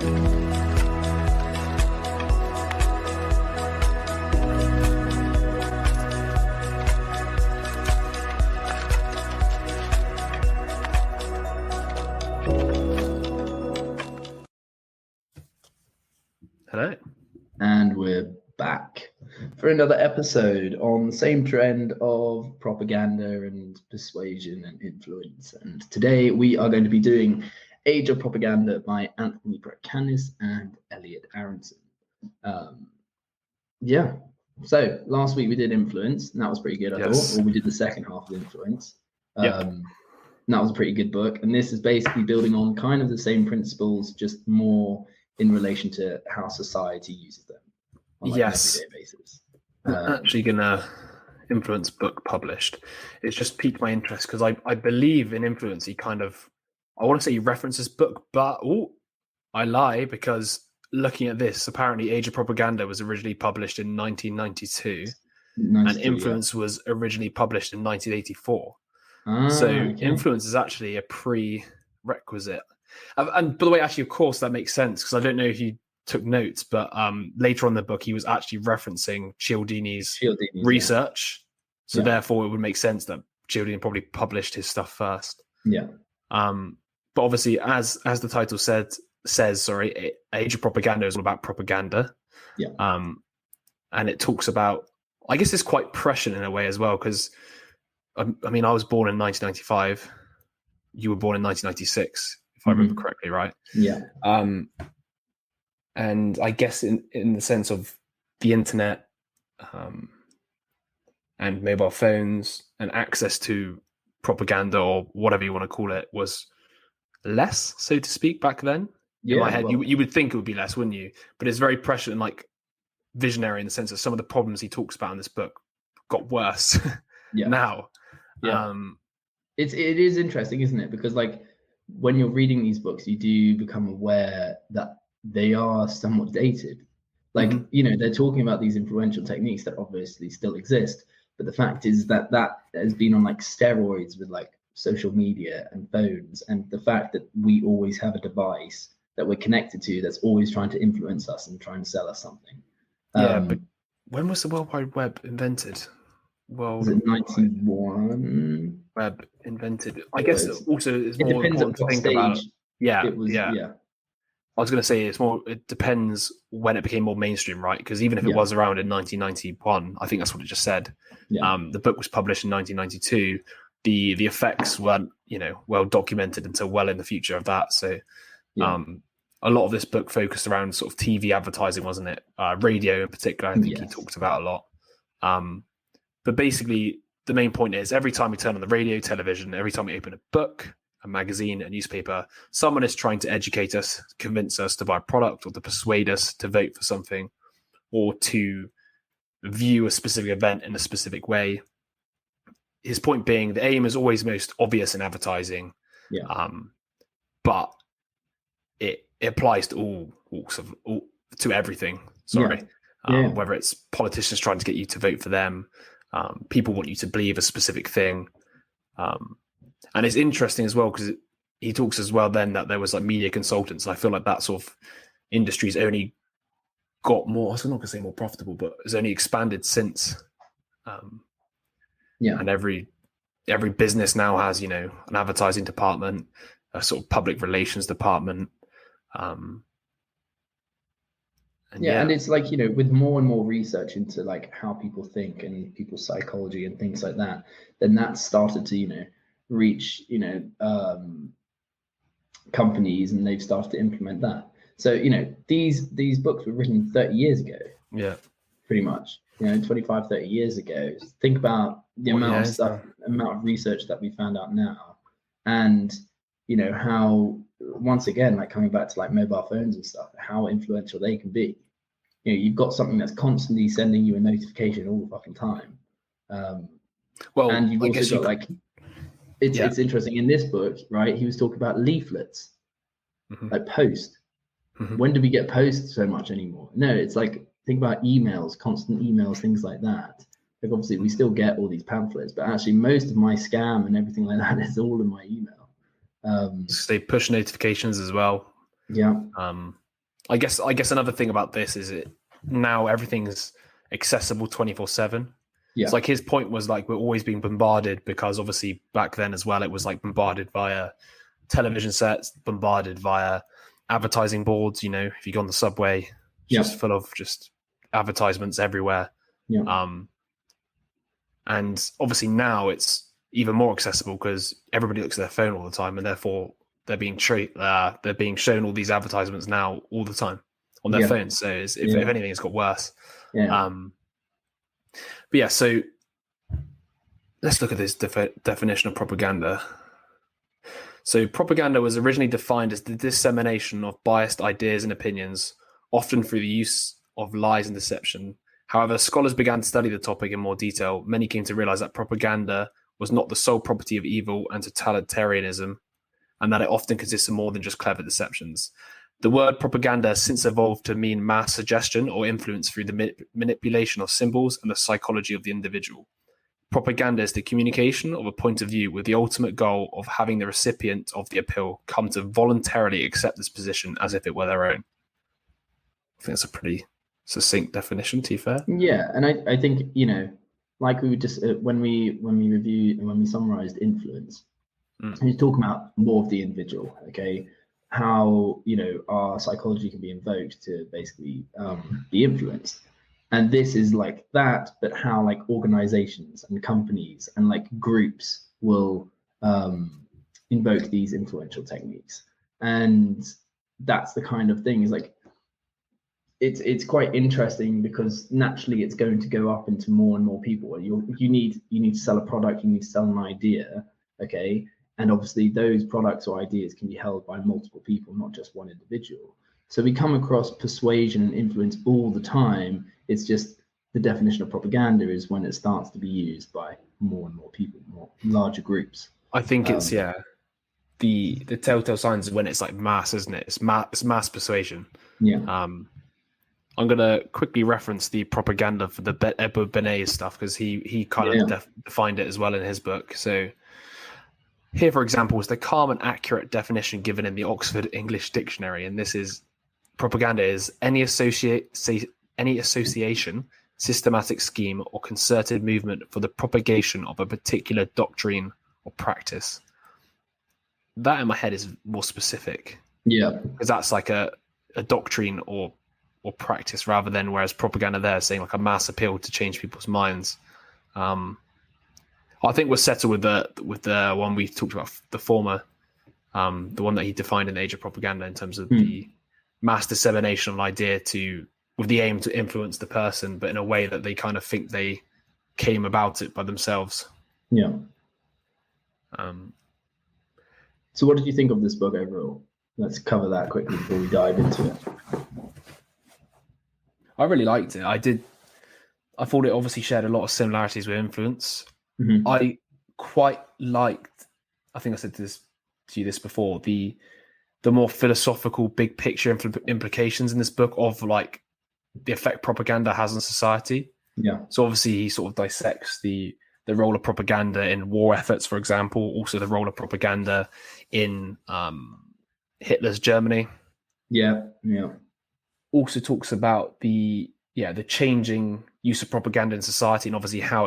Hello. And we're back for another episode on the same trend of propaganda and persuasion and influence. And today we are going to be doing Age of Propaganda by Anthony Pratkanis and Elliot Aronson. So last week we did influence, and that was pretty good, I thought. Or we did the second half of influence. That was a pretty good book. And this is basically building on kind of the same principles, just more in relation to how society uses them on an everyday basis. Actually gonna influence book published. It's just piqued my interest because I believe in influence. He kind of, I want to say he references book, but I lie, because looking at this, apparently Age of Propaganda was originally published in 1992 and influence was originally published in 1984. Influence is actually a prerequisite. And by the way, actually, of course, that makes sense, because I don't know if you took notes, but later on in the book, he was actually referencing Cialdini's research. So therefore, it would make sense that Cialdini probably published his stuff first. Yeah. But obviously, as the title says, Age of Propaganda is all about propaganda. Yeah. And it talks about, I guess it's quite prescient in a way as well, because I mean, I was born in 1995. You were born in 1996. If I remember correctly, right? Yeah. And I guess in the sense of the internet and mobile phones and access to propaganda, or whatever you want to call it, was less, so to speak, back then. In my head, you would think it would be less, wouldn't you? But it's very prescient and like visionary in the sense that some of the problems he talks about in this book got worse now. Yeah. It is interesting, isn't it? Because like, when you're reading these books, you do become aware that they are somewhat dated. Like, they're talking about these influential techniques that obviously still exist. But the fact is that has been on like steroids with like social media and phones. And the fact that we always have a device that we're connected to that's always trying to influence us and trying to sell us something. But when was the World Wide Web invented? Was it 91? Web invented. I guess also it's more important to think about. I was going to say it depends when it became more mainstream, right? Because even if it was around in 1991, I think that's what it just said. The book was published in 1992. The effects weren't well documented until well in the future of that. So a lot of this book focused around sort of TV advertising, wasn't it? Radio in particular, I think he talked about a lot. But basically, the main point is every time we turn on the radio, television, every time we open a book, a magazine, a newspaper, someone is trying to educate us, convince us to buy a product, or to persuade us to vote for something, or to view a specific event in a specific way. His point being, the aim is always most obvious in advertising, but it applies to to everything. Whether it's politicians trying to get you to vote for them, people want you to believe a specific thing. And it's interesting as well, because he talks as well then that there was like media consultants. And I feel like that sort of industry's only got more, I was not going to say more profitable, but it's only expanded since. And every business now has, an advertising department, a sort of public relations department. And it's like, with more and more research into like how people think and people's psychology and things like that, then that started to, reach, companies, and they've started to implement that. So, these books were written 30 years ago. Yeah. Pretty much, 25, 30 years ago. Think about the amount of research that we found out now. And, how, once again, like coming back to like mobile phones and stuff, how influential they can be. You've got something that's constantly sending you a notification all the fucking time. And you've also got like, it's interesting in this book, right? He was talking about leaflets, like post. When do we get posts so much anymore? No, it's like, think about emails, constant emails, things like that. Like obviously we still get all these pamphlets, but actually most of my scam and everything like that is all in my email. They push notifications as well. Yeah. I guess another thing about this is now everything's accessible 24/7. Yeah. So like his point was like we're always being bombarded, because obviously back then as well it was like bombarded via television sets, bombarded via advertising boards. If you go on the subway, just full of just advertisements everywhere. Yeah. And obviously now it's even more accessible because everybody looks at their phone all the time, and therefore they're being shown all these advertisements now all the time on their phones. So if anything, it's got worse. Yeah. But yeah, so let's look at this definition of propaganda. So propaganda was originally defined as the dissemination of biased ideas and opinions, often through the use of lies and deception. However, scholars began to study the topic in more detail. Many came to realize that propaganda was not the sole property of evil and totalitarianism, and that it often consists of more than just clever deceptions. The word propaganda has since evolved to mean mass suggestion or influence through the manipulation of symbols and the psychology of the individual. Propaganda is the communication of a point of view with the ultimate goal of having the recipient of the appeal come to voluntarily accept this position as if it were their own. I think that's a pretty succinct definition, to be fair. Yeah, and I think, like we would just, when we review and when we summarized influence, we talk about more of the individual, okay? How, our psychology can be invoked to basically be influenced. And this is like that, but how like organizations and companies and like groups will invoke these influential techniques. And that's the kind of thing, is like, it's quite interesting because naturally it's going to go up into more and more people. You need to sell a product, you need to sell an idea, okay? And obviously those products or ideas can be held by multiple people, not just one individual. So we come across persuasion and influence all the time. It's just the definition of propaganda is when it starts to be used by more and more people, more larger groups. I think it's the telltale signs when it's like mass, isn't it? It's mass persuasion. Yeah. I'm gonna quickly reference the propaganda for the Edward Benet's stuff because he kind of defined it as well in his book. So here, for example, is the calm and accurate definition given in the Oxford English Dictionary, and this is: propaganda is any association, systematic scheme, or concerted movement for the propagation of a particular doctrine or practice. That in my head is more specific. Yeah, because that's like a doctrine or practice rather than, whereas propaganda there is saying like a mass appeal to change people's minds. I think we're settled with the one we talked about, the former, the one that he defined in the Age of Propaganda in terms of the mass dissemination of an idea with the aim to influence the person, but in a way that they kind of think they came about it by themselves. Yeah. So what did you think of this book overall? Let's cover that quickly before we dive into it. I really liked it. I thought it obviously shared a lot of similarities with influence. Mm-hmm. I quite liked, I think I said to you this before, the more philosophical big picture implications in this book of like the effect propaganda has on society. Yeah. So obviously he sort of dissects the role of propaganda in war efforts, for example, also the role of propaganda in Hitler's Germany. Yeah. Yeah. Also talks about the changing use of propaganda in society, and obviously how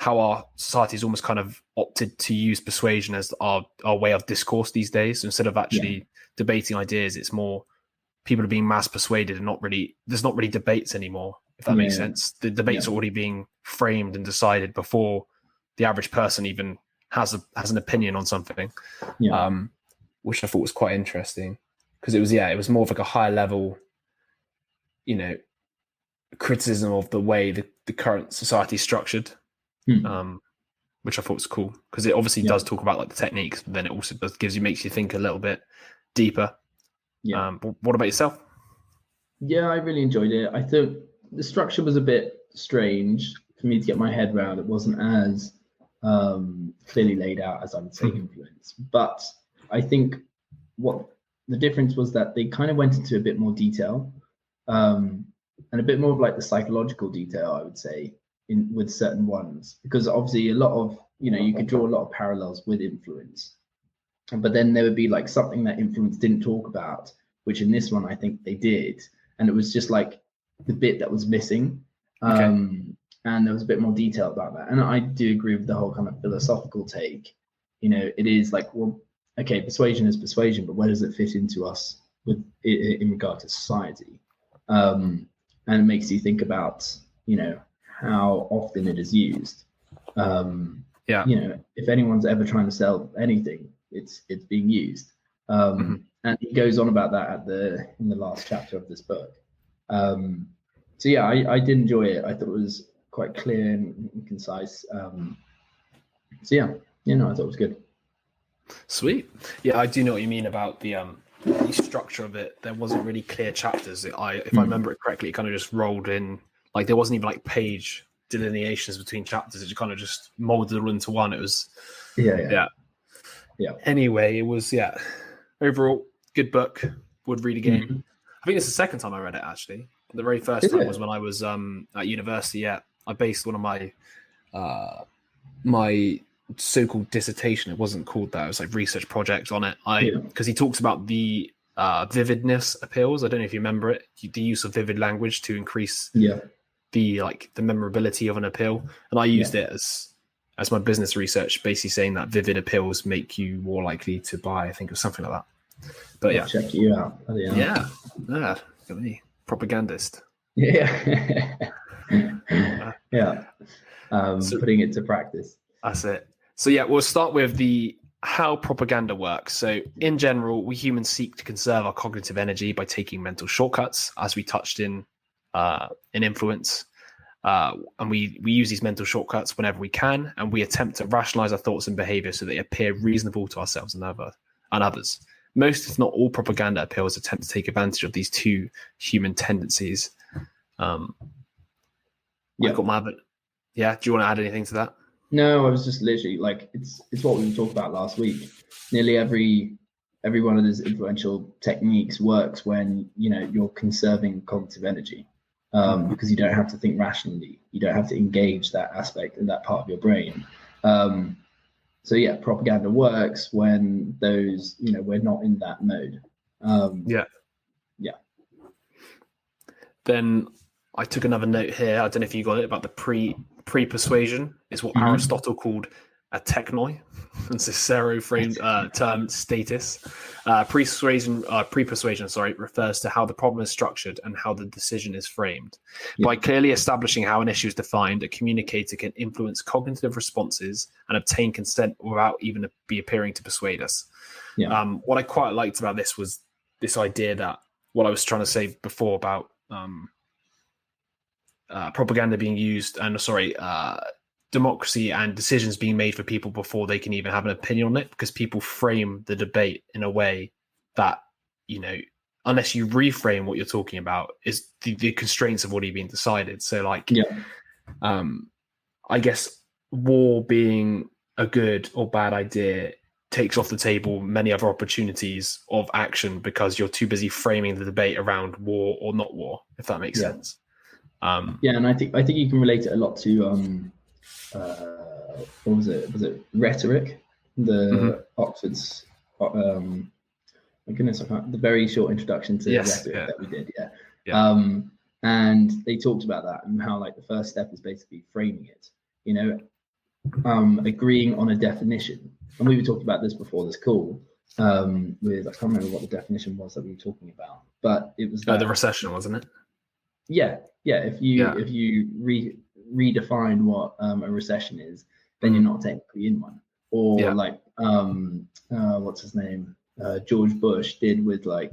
our society has almost kind of opted to use persuasion as our way of discourse these days. So instead of actually debating ideas, it's more people are being mass persuaded and there's not really debates anymore, if that makes sense. The debates are already being framed and decided before the average person even has an opinion on something, which I thought was quite interesting. Because it was more of like a higher level, criticism of the way the current society is structured, which I thought was cool. Because it obviously does talk about like the techniques, but then it also makes you think a little bit deeper. Yeah. What about yourself? Yeah, I really enjoyed it. I thought the structure was a bit strange for me to get my head around. It wasn't as clearly laid out as I would say influence. But I think what the difference was that they kind of went into a bit more detail, and a bit more of like the psychological detail, I would say, with certain ones, because obviously a lot of, you could draw a lot of parallels with influence, but then there would be like something that influence didn't talk about, which in this one I think they did, and it was just like the bit that was missing. And there was a bit more detail about that. And I do agree with the whole kind of philosophical take. It is like, well, okay, persuasion is persuasion, but where does it fit into us in regard to society? And it makes you think about, how often it is used. If anyone's ever trying to sell anything, it's being used. And he goes on about that in the last chapter of this book. So yeah, I did enjoy it. I thought it was quite clear and concise. So yeah, I thought it was good. Sweet. Yeah, I do know what you mean about the structure of it. There wasn't really clear chapters. If I remember it correctly, it kind of just rolled in. Like there wasn't even like page delineations between chapters. It just kind of just molded it all into one. It was yeah. Anyway, it was overall good book. Would read again. I think it's the second time I read it actually. The very first time was when I was at university. Yeah, I based one of my my so-called dissertation. It wasn't called that. It was like research project on it. Because he talks about the vividness appeals. I don't know if you remember it. The use of vivid language to increase the memorability of an appeal. And I used it as my business research, basically saying that vivid appeals make you more likely to buy. I think it was something like that. But I'll check you out. Yeah. Look at me. Propagandist. Putting it to practice. That's it. So yeah, we'll start with how propaganda works. So in general, we humans seek to conserve our cognitive energy by taking mental shortcuts, as we touched in influence. And we use these mental shortcuts whenever we can, and we attempt to rationalize our thoughts and behavior so they appear reasonable to ourselves and others. Most, if not all, propaganda appeals attempt to take advantage of these two human tendencies. Do you want to add anything to that? No, I was just literally like, it's what we talked about last week. Nearly every one of those influential techniques works when you're conserving cognitive energy, because you don't have to think rationally. You don't have to engage that aspect in that part of your brain. So yeah, propaganda works when those, we're not in that mode. Then I took another note here. I don't know if you got it, about the pre-persuasion is what Aristotle called a technoi. It's a Cicero-framed term status. Pre-persuasion, refers to how the problem is structured and how the decision is framed. By clearly establishing how an issue is defined, a communicator can influence cognitive responses and obtain consent without even appearing to persuade us. What I quite liked about this was this idea that what I was trying to say before about propaganda being used, and democracy and decisions being made for people before they can even have an opinion on it, because people frame the debate in a way that, unless you reframe what you're talking about, is the constraints of what are being decided. So I guess war being a good or bad idea takes off the table many other opportunities of action because you're too busy framing the debate around war or not war, if that makes sense. And I think you can relate it a lot to what was it? Was it rhetoric? The Oxford's my goodness, the very short introduction to rhetoric that we did. And they talked about that and how the first step is basically framing it. Agreeing on a definition. And we were talking about this before this call. With I can't remember what the definition was that we were talking about, but it was the recession, wasn't it? Yeah. If you redefine what a recession is, then you're not technically in one. Or what's his name? George Bush did with the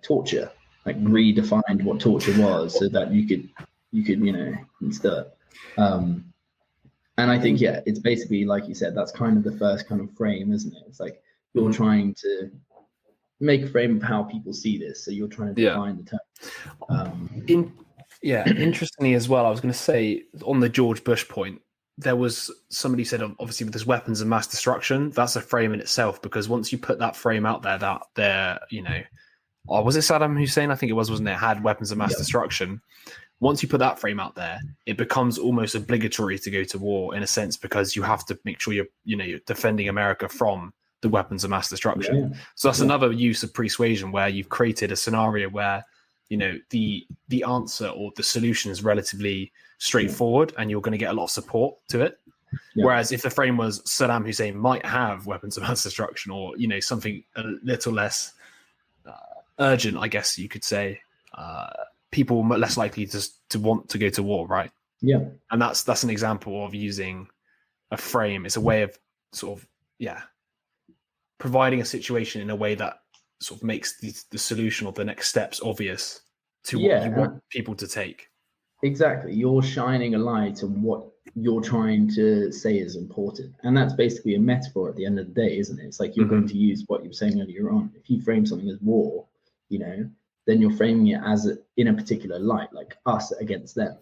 torture, redefined what torture was so that you could instead. And I think it's basically like you said, that's kind of the first kind of frame, isn't it? It's like you're trying to make a frame of how people see this, so you're trying to define the term. Interestingly as well, I was going to say on the George Bush point, there was somebody said, obviously with this weapons of mass destruction, that's a frame in itself, because once you put that frame out there that they're, was it Saddam Hussein? I think it was, wasn't it? Had weapons of mass destruction. Once you put that frame out there, it becomes almost obligatory to go to war in a sense, because you have to make sure you're defending America from the weapons of mass destruction. So that's another use of persuasion, where you've created a scenario where, you know, the answer or the solution is relatively straightforward and you're going to get a lot of support to it. Whereas if the frame was Saddam Hussein might have weapons of mass destruction, or, you know, something a little less urgent, I guess you could say, people are less likely to want to go to war, right? Yeah. And that's an example of using a frame. It's a way of sort of, providing a situation in a way that sort of makes the solution or the next steps obvious to what you want people to take. Exactly. You're shining a light on what you're trying to say is important. And that's basically a metaphor at the end of the day, isn't it? It's like you're going to use what you were saying earlier on. If you frame something as war, you know, then you're framing it as in a particular light, like us against them.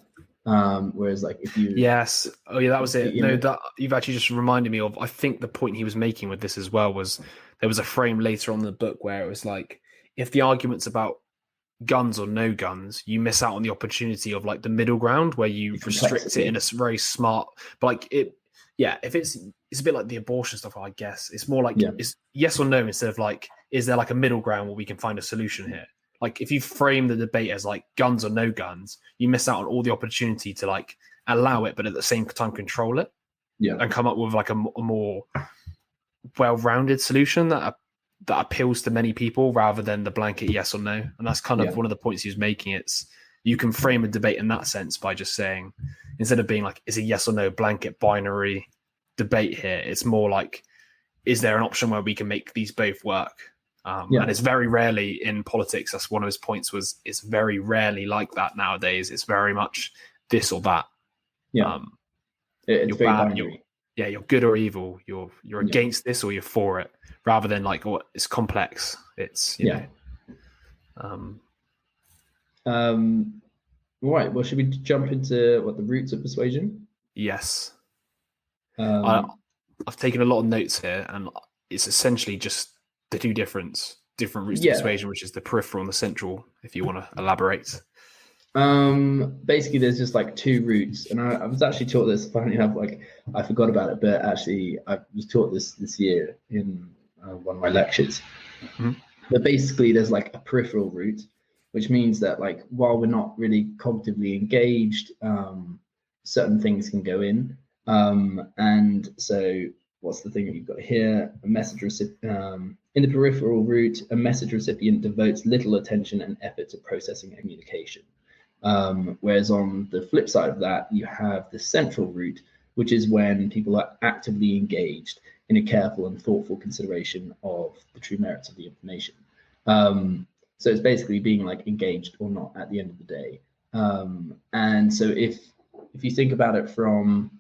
Whereas like if you that was it. That you've actually just reminded me of, I think the point he was making with this as well was there was a frame later on in the book where it was like, if the argument's about guns or no guns, you miss out on the opportunity of like the middle ground where you restrict it in a very smart, but like if it's a bit like the abortion stuff, I guess it's more like it's yes or no instead of like, is there like a middle ground where we can find a solution here? Like if you frame the debate as like guns or no guns, you miss out on all the opportunity to like allow it, but at the same time control it, and come up with like a more well-rounded solution that appeals to many people rather than the blanket yes or no. And that's kind of one of the points he was making. It's you can frame a debate in that sense by just saying, instead of being like, is a yes or no blanket binary debate here, it's more like, is there an option where we can make these both work? And it's very rarely in politics. That's one of his points, was it's very rarely like that nowadays. It's very much this or that. It's very binary. You're good or evil. You're against this or you're for it, rather than like, it's complex. It's you know. Right. Well, should we jump into the roots of persuasion? Yes. I've taken a lot of notes here, and it's essentially just the two different roots of persuasion, which is the peripheral and the central, if you want to elaborate. Basically there's just like two roots, and I was actually taught this, funny enough, like I forgot about it, but actually I was taught this year in one of my lectures. But basically there's like a peripheral route, which means that like while we're not really cognitively engaged, certain things can go in, and so what's the thing that you've got here? A message recipient. In the peripheral route, a message recipient devotes little attention and effort to processing communication. Whereas on the flip side of that, you have the central route, which is when people are actively engaged in a careful and thoughtful consideration of the true merits of the information. So it's basically being like engaged or not at the end of the day. And so if you think about it from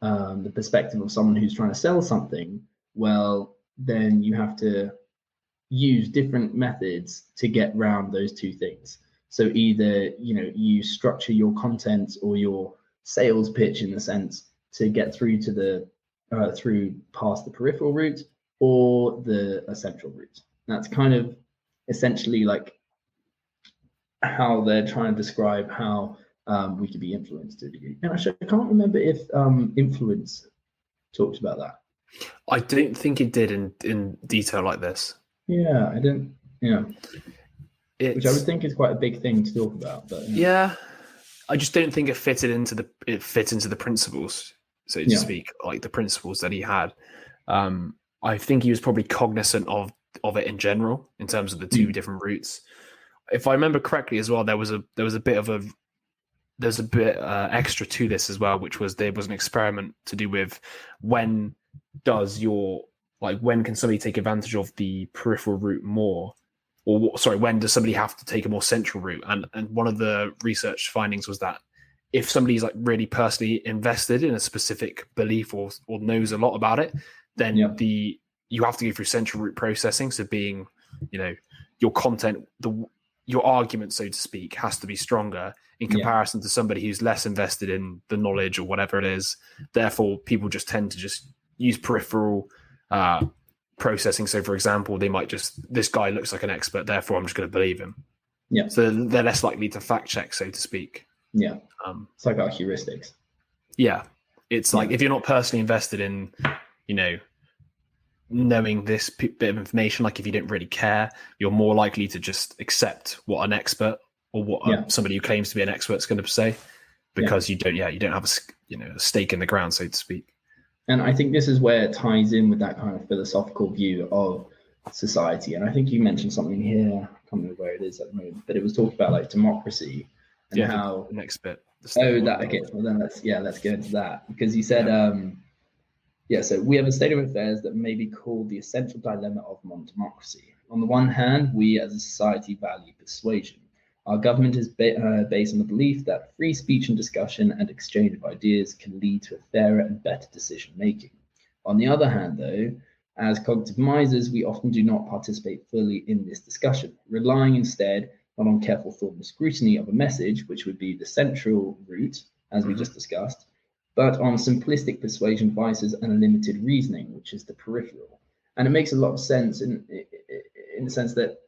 the perspective of someone who's trying to sell something, well, then you have to use different methods to get around those two things. So either, you know, you structure your content or your sales pitch in the sense to get through to the through past the peripheral route or the central route. That's kind of essentially like how they're trying to describe how we could be influenced to a degree. And actually, I can't remember if influence talked about that. I don't think it did in detail like this. Yeah, I didn't. Yeah, which I would think is quite a big thing to talk about. But I just don't think it fit into the principles, so to speak, like the principles that he had. I think he was probably cognizant of it in general in terms of the two different routes. If I remember correctly, as well, there was a bit extra to this as well, which was there was an experiment to do with when can somebody take advantage of the peripheral route more, or sorry, when does somebody have to take a more central route? And one of the research findings was that if somebody's like really personally invested in a specific belief or knows a lot about it, then you have to go through central route processing. So being, you know, your content, your argument, so to speak, has to be stronger in comparison to somebody who's less invested in the knowledge or whatever it is. Therefore, people just tend to just use peripheral processing. So, for example, they might this guy looks like an expert, therefore I'm just going to believe him. Yeah. So they're less likely to fact check, so to speak. Yeah. It's like our heuristics. Yeah. It's like if you're not personally invested in, you know, knowing this bit of information. Like if you don't really care, you're more likely to just accept what an expert or what somebody who claims to be an expert is going to say, because you don't have a stake in the ground, so to speak. And I think this is where it ties in with that kind of philosophical view of society. And I think you mentioned something here, I can't remember where it is at the moment, but it was talking about like democracy and how the next bit. Okay. Well, then let's go into that, because you said, so we have a state of affairs that may be called the essential dilemma of modern democracy. On the one hand, we as a society value persuasion. Our government is based on the belief that free speech and discussion and exchange of ideas can lead to a fairer and better decision making. On the other hand, though, as cognitive misers, we often do not participate fully in this discussion, relying instead not on careful thought and scrutiny of a message, which would be the central route, as we just discussed, but on simplistic persuasion devices and limited reasoning, which is the peripheral. And it makes a lot of sense in the sense that,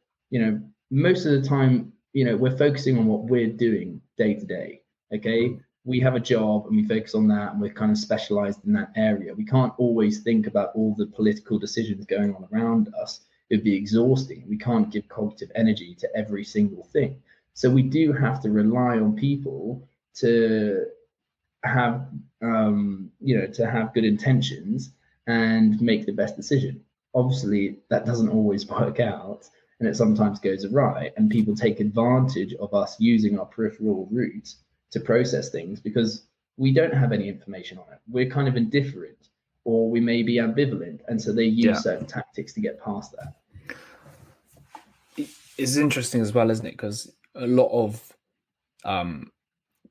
most of the time, we're focusing on what we're doing day to day. Okay. We have a job and we focus on that, and we're kind of specialized in that area. We can't always think about all the political decisions going on around us. It'd be exhausting. We can't give cognitive energy to every single thing. So we do have to rely on people to have, to have good intentions and make the best decision. Obviously, that doesn't always work out, and it sometimes goes awry, and people take advantage of us using our peripheral route to process things because we don't have any information on it. We're kind of indifferent, or we may be ambivalent, and so they use certain tactics to get past that. It's interesting as well, isn't it? Because a lot of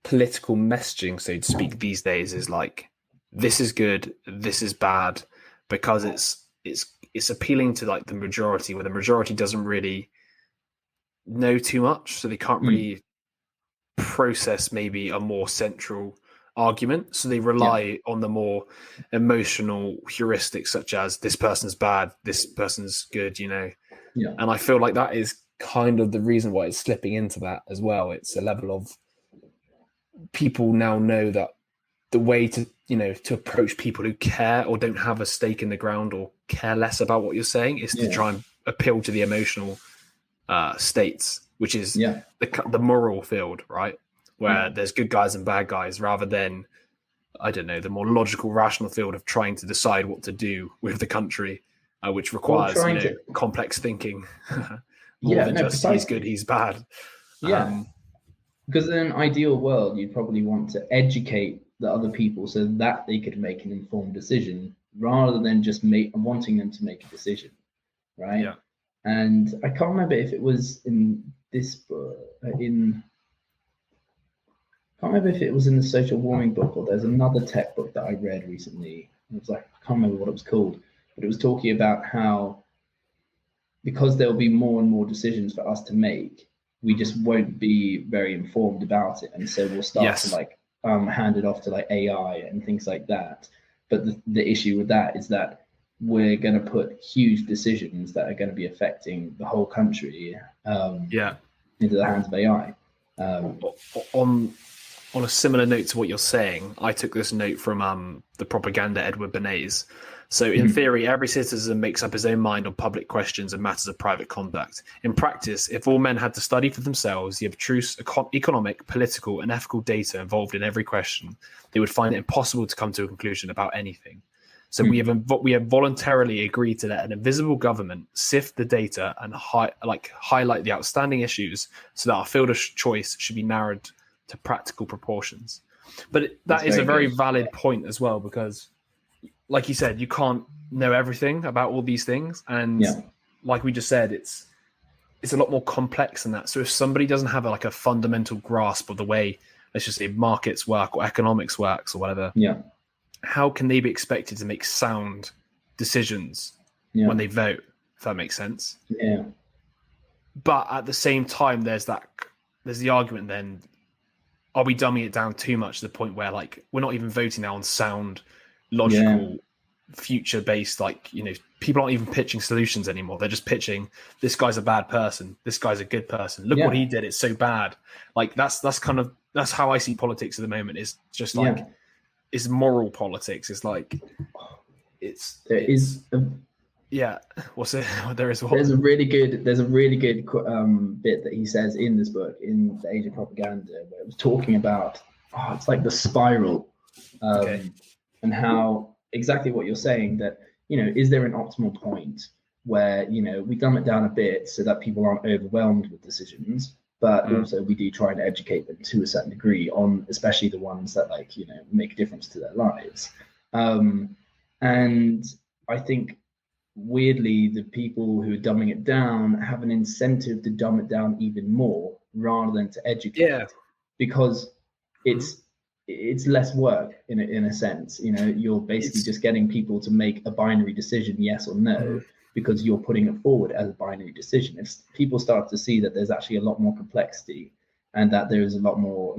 political messaging, so to speak, these days is like, this is good, this is bad, because it's appealing to like the majority, where the majority doesn't really know too much, so they can't really process maybe a more central argument, so they rely on the more emotional heuristics, such as this person's bad, this person's good, and I feel like that is kind of the reason why it's slipping into that as well. It's a level of people now know that the way to to approach people who care or don't have a stake in the ground or care less about what you're saying is to try and appeal to the emotional states, which is the moral field, right? Where there's good guys and bad guys, rather than, I don't know, the more logical, rational field of trying to decide what to do with the country, which requires complex thinking. More than just precisely. He's good, he's bad. Because in an ideal world, you'd probably want to educate the other people so that they could make an informed decision, rather than just wanting them to make a decision, right? Yeah. And I can't remember if it was in this book, I can't remember if it was in the social warming book, or there's another tech book that I read recently. It was like, I can't remember what it was called, but it was talking about how, because there'll be more and more decisions for us to make, we just won't be very informed about it, and so we'll start to hand it off to like AI and things like that. But the issue with that is that we're going to put huge decisions that are going to be affecting the whole country into the hands of AI. On a similar note to what you're saying, I took this note from the Propaganda Edward Bernays. So in theory, every citizen makes up his own mind on public questions and matters of private conduct. In practice, if all men had to study for themselves the abstruse economic, political, and ethical data involved in every question, they would find it impossible to come to a conclusion about anything. So we have voluntarily agreed to let an invisible government sift the data and highlight the outstanding issues, so that our field of choice should be narrowed to practical proportions. But that is a very valid point as well, because, like you said, you can't know everything about all these things, and like we just said, it's a lot more complex than that. So if somebody doesn't have a fundamental grasp of the way, let's just say, markets work or economics works or whatever, how can they be expected to make sound decisions when they vote, if that makes sense? But at the same time, there's the argument then, are we dumbing it down too much to the point where we're not even voting now on sound, logical, future-based, people aren't even pitching solutions anymore. They're just pitching, this guy's a bad person, this guy's a good person, look what he did, it's so bad. That's how I see politics at the moment. It's just it's moral politics. It's Yeah, what's it? There is one. There's a really good bit that he says in this book, in The Age of Propaganda, where it was talking about it's like the spiral, and how exactly what you're saying, that is there an optimal point where we dumb it down a bit so that people aren't overwhelmed with decisions, but also we do try and educate them to a certain degree on especially the ones that make a difference to their lives, and I think weirdly, the people who are dumbing it down have an incentive to dumb it down even more rather than to educate, because it's less work in a sense. You're basically just getting people to make a binary decision, yes or no, because you're putting it forward as a binary decision. If people start to see that there's actually a lot more complexity and that there is a lot more,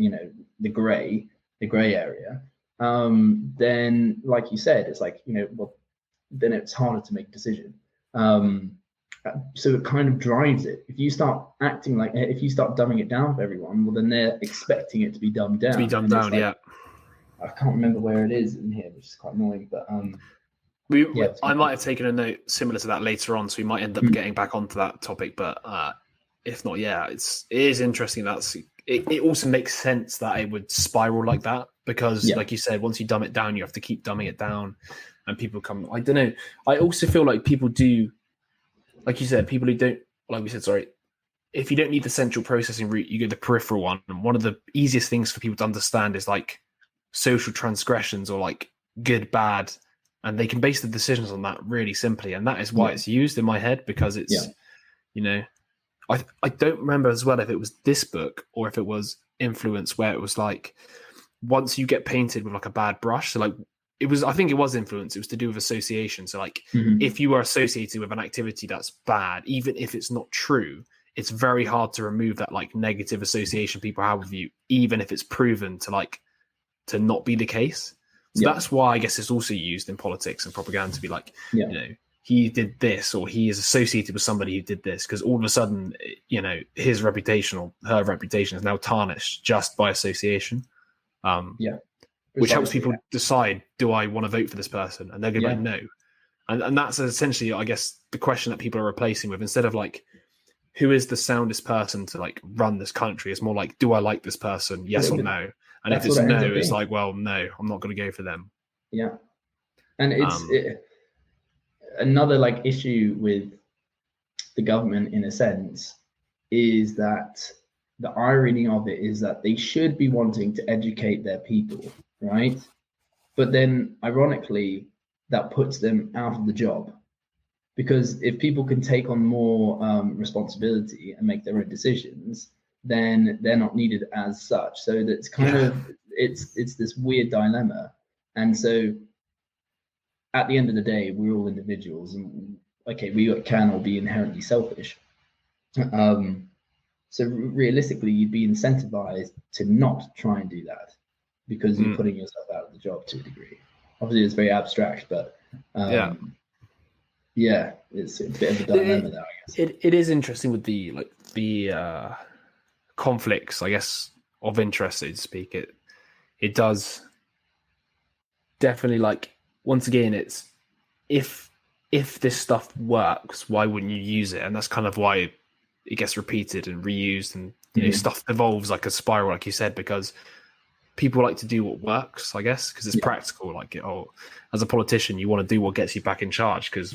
the gray area, then, like you said, it's like, then it's harder to make a decision. So it kind of drives it. If you start dumbing it down for everyone, well, then they're expecting it to be dumbed down. Yeah. I can't remember where it is in here, which is quite annoying. But I might have taken a note similar to that later on, so we might end up getting back onto that topic. But if not, it is interesting. It also makes sense that it would spiral like that, because, like you said, once you dumb it down, you have to keep dumbing it down. And people come, I don't know. I also feel like people do, like you said, people who don't, like we said, sorry, if you don't need the central processing route, you go the peripheral one. And one of the easiest things for people to understand is like social transgressions or like good, bad. And they can base the decisions on that really simply. And that is why it's used in my head, because it's, I don't remember as well if it was this book or if it was Influence, where it was like, once you get painted with like a bad brush, so like, I think it was Influence. It was to do with association. So like, if you are associated with an activity that's bad, even if it's not true, it's very hard to remove that like negative association people have with you, even if it's proven to not be the case. So that's why I guess it's also used in politics and propaganda to be like, he did this, or he is associated with somebody who did this, because all of a sudden, his reputation or her reputation is now tarnished just by association. Which helps people decide, do I want to vote for this person? And they're going to be like, no. And that's essentially, I guess, the question that people are replacing with. Instead of like, who is the soundest person to like run this country? It's more like, do I like this person? Yes or no? And if it's no, it's like, well, no, I'm not going to go for them. Yeah. And it's another like issue with the government, in a sense, is that the irony of it is that they should be wanting to educate their people, right? But then, ironically, that puts them out of the job, because if people can take on more responsibility and make their own decisions, then they're not needed as such. So that's kind of it's this weird dilemma. And so, at the end of the day, we're all individuals, and we can all be inherently selfish. So realistically, you'd be incentivized to not try and do that, because you're putting yourself out of the job to a degree. Obviously, it's very abstract, but it's a bit of a dilemma there, I guess. It is interesting with the conflicts, I guess, of interest, so to speak. It does definitely, like, once again, it's if this stuff works, why wouldn't you use it? And that's kind of why it gets repeated and reused, and stuff evolves like a spiral, like you said, because people like to do what works, I guess, because it's practical. Like, as a politician, you want to do what gets you back in charge, because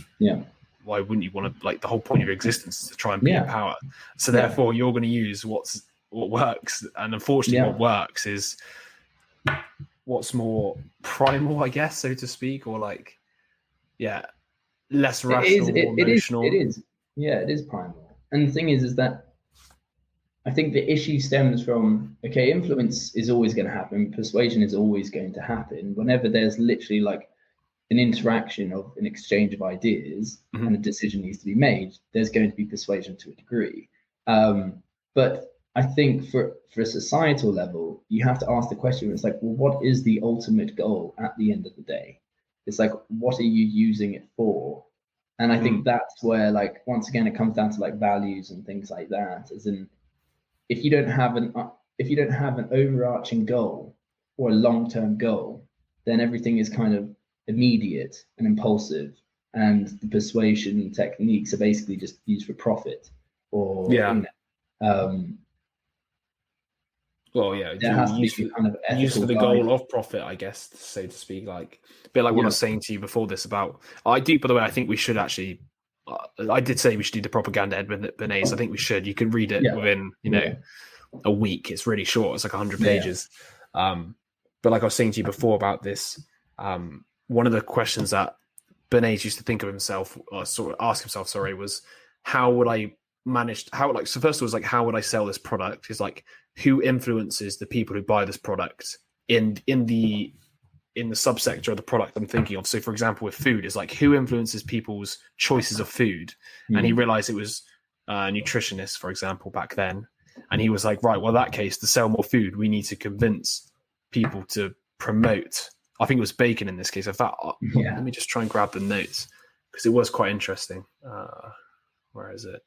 why wouldn't you want to? Like, the whole point of your existence is to try and be in power. So therefore, you're going to use what works, and unfortunately, what works is what's more primal, I guess, so to speak, or like, less rational, more emotional. It is primal. And the thing is that I think the issue stems from, influence is always going to happen. Persuasion is always going to happen. Whenever there's literally like an interaction of an exchange of ideas and a decision needs to be made, there's going to be persuasion to a degree. But I think for a societal level, you have to ask the question, it's like, well, what is the ultimate goal at the end of the day? It's like, what are you using it for? And I think that's where, like, once again, it comes down to like values and things like that. As in, if you don't have an overarching goal or a long-term goal, then everything is kind of immediate and impulsive. and the persuasion techniques are basically just used for profit, or well, yeah, there has to be some kind of used for the goal of profit, I guess, so to speak. Like a bit like what I was saying to you before this about. I do, by the way. I think we should actually. I did say we should do the propaganda and Bernays. I think we should. You can read it within, a week. It's really short. It's like 100 pages. But like I was saying to you before about this, one of the questions that Bernays used to think of himself, or sort of ask himself, was how would I manage? So first of all, was like, how would I sell this product? Is like, who influences the people who buy this product in the subsector of the product I'm thinking of. So for example, with food, is like, who influences people's choices of food? And he realized it was nutritionists, for example, back then. And he was like, right, well, in that case, to sell more food, we need to convince people to promote. I think it was bacon in this case. Let me just try and grab the notes, because it was quite interesting. Where is it?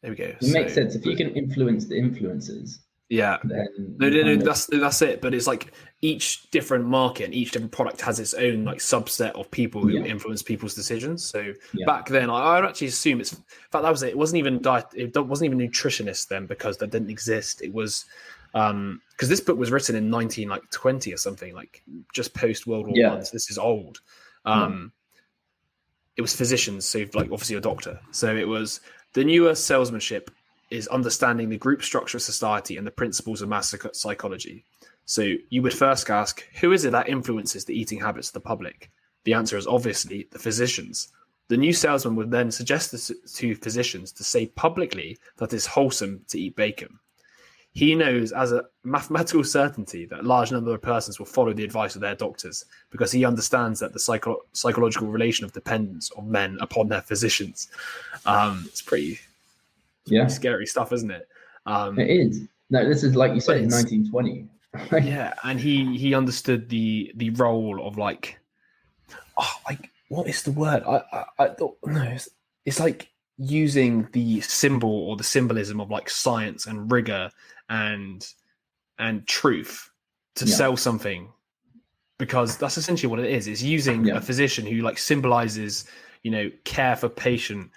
There we go. It makes sense. If you can influence the influencers. Yeah. No, that's it. But it's like each different market and each different product has its own like subset of people who influence people's decisions. So back then, I would actually assume in fact, that was it. It wasn't even it wasn't even nutritionists then, because that didn't exist. It was because this book was written in 1920 or something, like just post World War I. So this is old. It was physicians, so like obviously a doctor. So it was the newer salesmanship is understanding the group structure of society and the principles of mass psychology. So you would first ask, who is it that influences the eating habits of the public? The answer is obviously the physicians. The new salesman would then suggest to physicians to say publicly that it's wholesome to eat bacon. He knows as a mathematical certainty that a large number of persons will follow the advice of their doctors, because he understands that the psychological relation of dependence of men upon their physicians. It's pretty scary stuff, isn't it? It is. No, this is, like you said, in 1920. And he understood the role of what is the word? I thought it's like using the symbol or the symbolism of like science and rigor and truth to sell something, because that's essentially what it is. It's using a physician who like symbolizes, care for patient,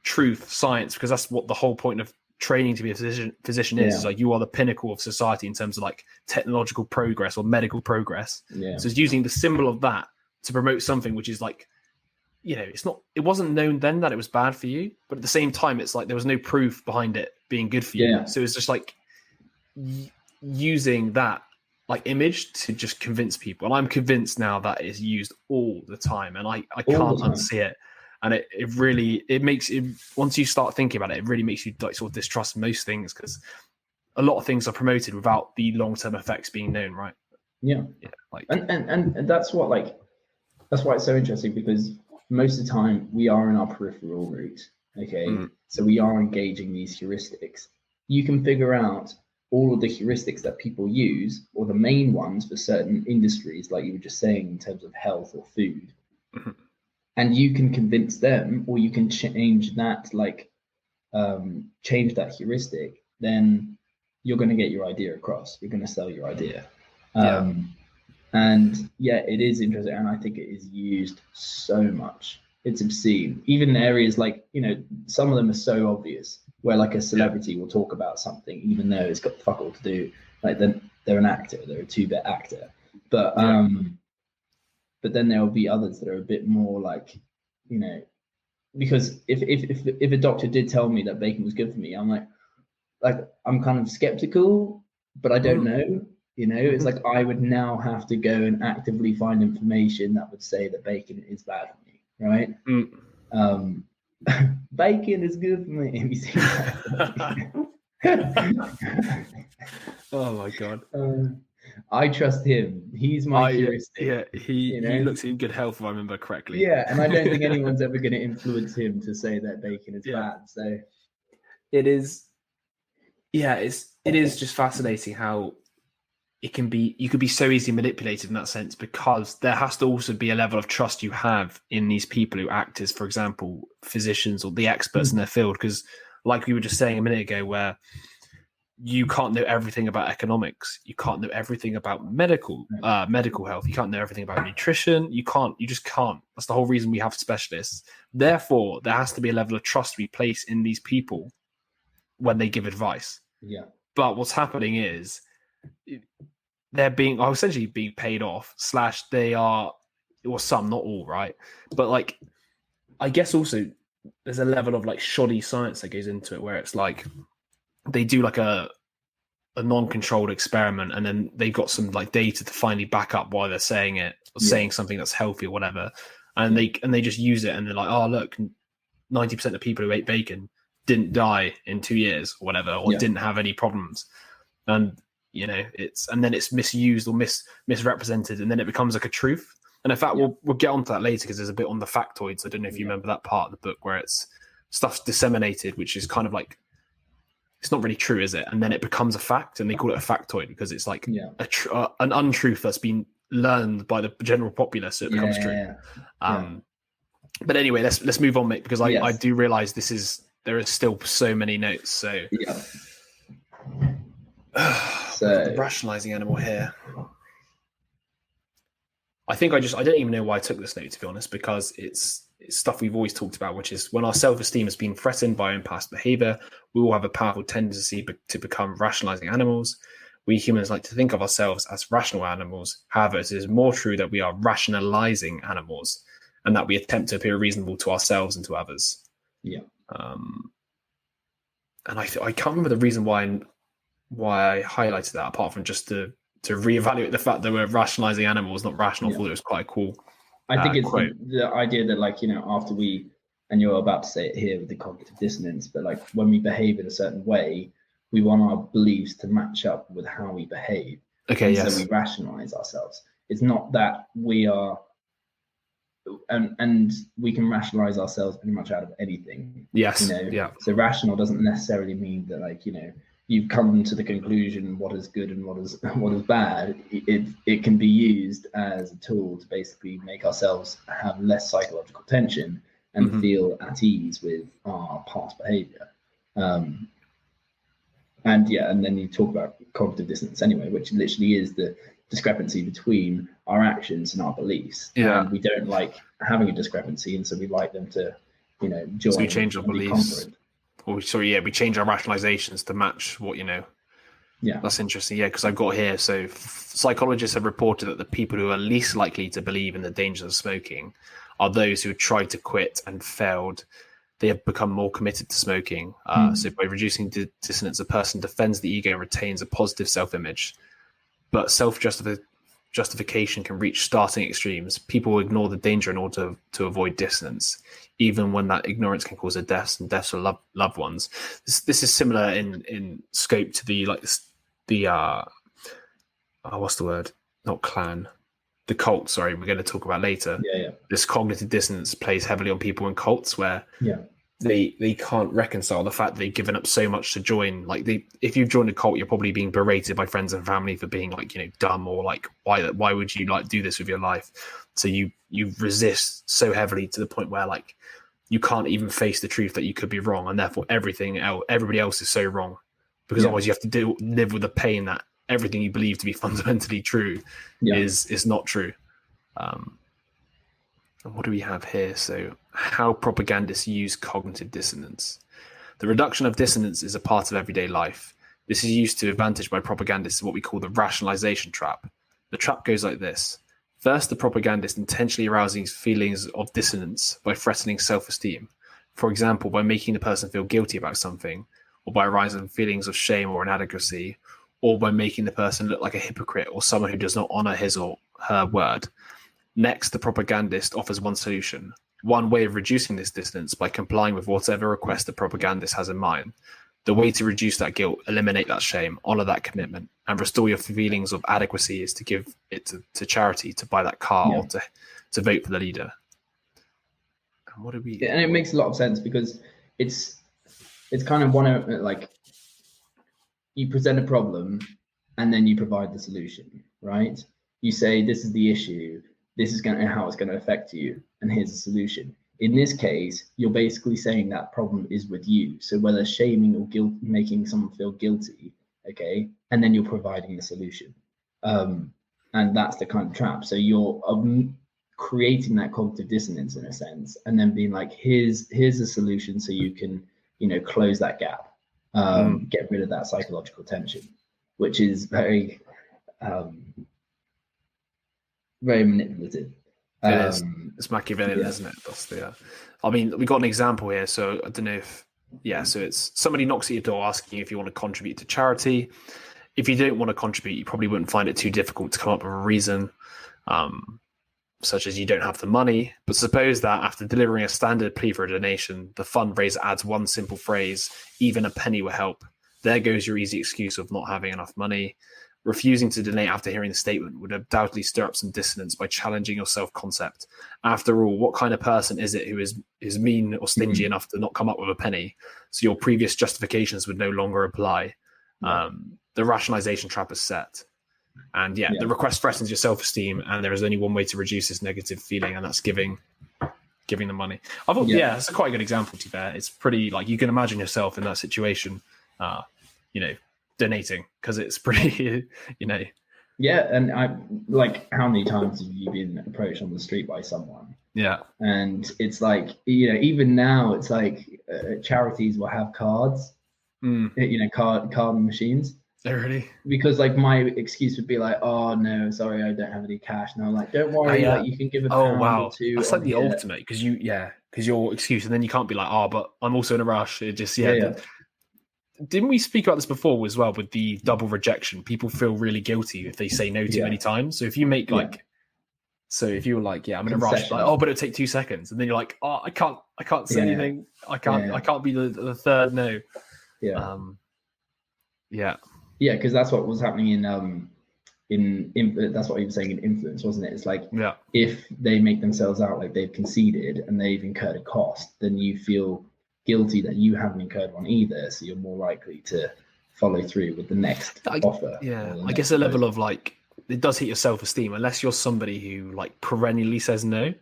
truth, science, because that's what the whole point of training to be a physician is like, you are the pinnacle of society in terms of like technological progress or medical progress. So it's using the symbol of that to promote something which is like, it wasn't known then that it was bad for you, but at the same time, it's like there was no proof behind it being good for you. So it's just like using that like image to just convince people. And I'm convinced now that it's used all the time, and I can't unsee it. And it really makes it, once you start thinking about it, it really makes you like sort of distrust most things, because a lot of things are promoted without the long-term effects being known, right? And that's why it's so interesting, because most of the time we are in our peripheral route. So we are engaging these heuristics. You can figure out all of the heuristics that people use, or the main ones for certain industries, like you were just saying, in terms of health or food. And you can convince them, or you can change that, change that heuristic, then you're going to get your idea across. You're going to sell your idea. And it is interesting. And I think it is used so much. It's obscene. Even in areas like, some of them are so obvious, where like a celebrity will talk about something, even though it's got fuck all to do. Like they're an actor, they're a 2-bit actor. But then there will be others that are a bit more like, because if a doctor did tell me that bacon was good for me, I'm like I'm kind of skeptical, but I don't know. It's like I would now have to go and actively find information that would say that bacon is bad for me, right? Bacon is good for me. Have you seen that? Oh my god. I trust him. He's my heuristic. He looks in good health, if I remember correctly. And I don't think anyone's ever going to influence him to say that bacon is bad. So it is. It is just fascinating how you can be so easily manipulated in that sense, because there has to also be a level of trust you have in these people who act as, for example, physicians or the experts in their field. Because like we were just saying a minute ago, where you can't know everything about economics. You can't know everything about medical health. You can't know everything about nutrition. You just can't. That's the whole reason we have specialists. Therefore, there has to be a level of trust we place in these people when they give advice. Yeah. But what's happening is they're essentially being paid off / they are, or some, not all, right? But like, I guess also there's a level of like shoddy science that goes into it where it's like they do like a non-controlled experiment and then they got some like data to finally back up why they're saying it or saying something that's healthy or whatever. And they just use it and they're like, oh, look, 90% of people who ate bacon didn't die in 2 years or whatever, or didn't have any problems. And, and then it's misused or misrepresented, and then it becomes like a truth. And in fact, we'll get onto that later because there's a bit on the factoids. I don't know if you remember that part of the book where it's stuff's disseminated, which is kind of like, it's not really true, is it? And then it becomes a fact, and they call it a factoid because it's like an untruth that's been learned by the general populace, so it becomes true. But anyway, let's move on, mate, because I do realize there is still so many notes. So the rationalising animal here. I think I don't even know why I took this note, to be honest, because it's stuff we've always talked about, which is when our self-esteem has been threatened by our own past behaviour, we all have a powerful tendency to become rationalising animals. We humans like to think of ourselves as rational animals. However, it is more true that we are rationalising animals and that we attempt to appear reasonable to ourselves and to others. Yeah. And I can't remember the reason why I highlighted that, apart from just to reevaluate the fact that we're rationalising animals, not rational. I thought it was quite cool. I think it's the idea that, like, after we, and you're about to say it here with the cognitive dissonance, but like when we behave in a certain way, we want our beliefs to match up with how we behave. Okay, So we rationalise ourselves. It's not that we are, and we can rationalise ourselves pretty much out of anything. Yes. So rational doesn't necessarily mean that, like, you've come to the conclusion what is good and what is bad. It can be used as a tool to basically make ourselves have less psychological tension and feel at ease with our past behavior. And then you talk about cognitive dissonance anyway, which literally is the discrepancy between our actions and our beliefs. Yeah. And we don't like having a discrepancy, and so we like them to, join. So we change our beliefs. We change our rationalizations to match what, Yeah. That's interesting. Yeah, because I've got here. So psychologists have reported that the people who are least likely to believe in the dangers of smoking are those who tried to quit and failed. They have become more committed to smoking. So by reducing dissonance, a person defends the ego and retains a positive self-image. But self-justification can reach starting extremes. People will ignore the danger in order to avoid dissonance, even when that ignorance can cause deaths of loved ones. This is similar in scope to the what's the word? Not clan. The cult, sorry, we're going to talk about later. Yeah. This cognitive dissonance plays heavily on people in cults where they can't reconcile the fact that they've given up so much to join. Like, if you've joined a cult, you're probably being berated by friends and family for being like, dumb, or like, why would you like do this with your life? So you resist so heavily to the point where, like, you can't even face the truth that you could be wrong, and therefore everybody else is so wrong, because otherwise you have to live with the pain that everything you believe to be fundamentally true is not true. And what do we have here? So, how propagandists use cognitive dissonance. The reduction of dissonance is a part of everyday life. This is used to advantage by propagandists in what we call the rationalization trap. The trap goes like this. First, the propagandist intentionally arouses feelings of dissonance by threatening self-esteem. For example, by making the person feel guilty about something, or by arousing feelings of shame or inadequacy, or by making the person look like a hypocrite or someone who does not honor his or her word. Next, the propagandist offers one solution, one way of reducing this dissonance by complying with whatever request the propagandist has in mind. The way to reduce that guilt, eliminate that shame, honor that commitment, and restore your feelings of adequacy is to give it to charity, to buy that car, or to vote for the leader. And what do we? And it makes a lot of sense, because it's kind of one of, like, you present a problem and then you provide the solution, right? You say, this is the issue, this is how it's going to affect you, and here's the solution. In this case, you're basically saying that problem is with you. So whether shaming or making someone feel guilty okay, and then you're providing the solution. And that's the kind of trap. So you're creating that cognitive dissonance in a sense, and then being like, here's a solution so you can, close that gap, get rid of that psychological tension, which is very, very manipulative. It's Machiavellian, isn't it? That's the. I mean, we got an example here, so I don't know if. Yeah, so it's somebody knocks at your door asking if you want to contribute to charity. If you don't want to contribute, you probably wouldn't find it too difficult to come up with a reason, such as you don't have the money. But suppose that after delivering a standard plea for a donation, the fundraiser adds one simple phrase, even a penny will help. There goes your easy excuse of not having enough money. Refusing to donate after hearing the statement would undoubtedly stir up some dissonance by challenging your self-concept. After all, what kind of person is it who is mean or stingy enough to not come up with a penny? So your previous justifications would no longer apply. The rationalization trap is set. And the request threatens your self-esteem, and there is only one way to reduce this negative feeling, and that's giving the money. I thought, it's a quite a good example, to be fair. It's pretty, like, you can imagine yourself in that situation, donating, because it's pretty, Yeah, and I like, how many times have you been approached on the street by someone? Yeah. And it's like, even now, it's like charities will have cards, card machines. Oh, really? Because like my excuse would be like, oh no, sorry, I don't have any cash. And I'm like, don't worry, like, you can give a pound or two. That's like the ultimate, because your excuse, and then you can't be like, but I'm also in a rush. It just Didn't we speak about this before as well with the double rejection? People feel really guilty if they say no too many times. So if you make if you were like, I'm in a rush, like, but it'll take 2 seconds, and then you're like, I can't say anything. I can't be the third no. Because that's what was happening in that's what he was saying in Influence, wasn't it? It's like, if they make themselves out like they've conceded and they've incurred a cost, then you feel guilty that you haven't incurred one either, so you're more likely to follow through with the next offer. I guess a level of, like, it does hit your self-esteem unless you're somebody who, like, perennially says no,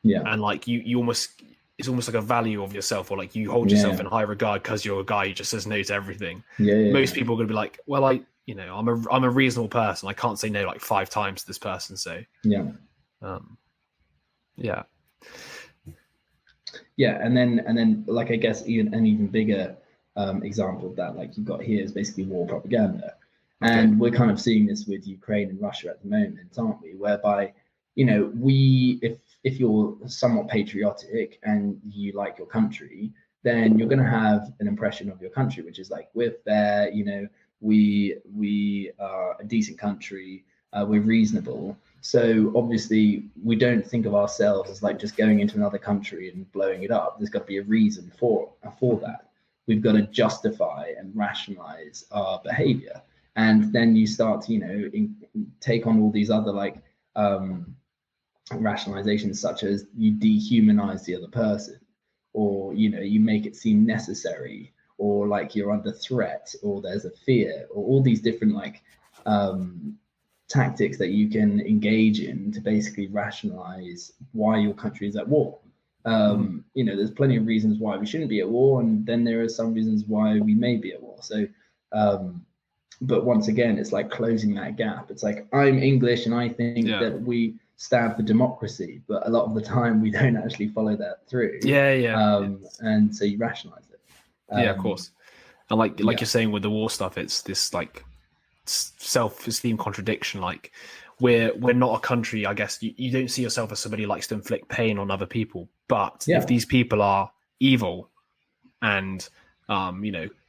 and like you almost, it's almost like a value of yourself, or like you hold yourself in high regard because you're a guy who just says no to everything. Most people are going to be like, well, I'm a reasonable person, I can't say no like 5 times to this person, so and then like, I guess even an even bigger example of that, like you've got here, is basically war propaganda. And we're kind of seeing this with Ukraine and Russia at the moment, aren't we? Whereby, if you're somewhat patriotic and you like your country, then you're going to have an impression of your country, which is like, we're fair, we are a decent country, we're reasonable. So obviously we don't think of ourselves as like just going into another country and blowing it up. There's got to be a reason for that. We've got to justify and rationalize our behavior. And then you start to, take on all these other like rationalizations, such as you dehumanize the other person, or, you make it seem necessary, or like you're under threat, or there's a fear, or all these different like tactics that you can engage in to basically rationalize why your country is at war. There's plenty of reasons why we shouldn't be at war, and then there are some reasons why we may be at war. So but once again, it's like closing that gap. It's like, I'm English and I think that we stand for democracy, but a lot of the time we don't actually follow that through. And so you rationalize it. Of course. And like you're saying with the war stuff, it's this like self-esteem contradiction. Like, we're not a country, I guess. You don't see yourself as somebody who likes to inflict pain on other people, but if these people are evil and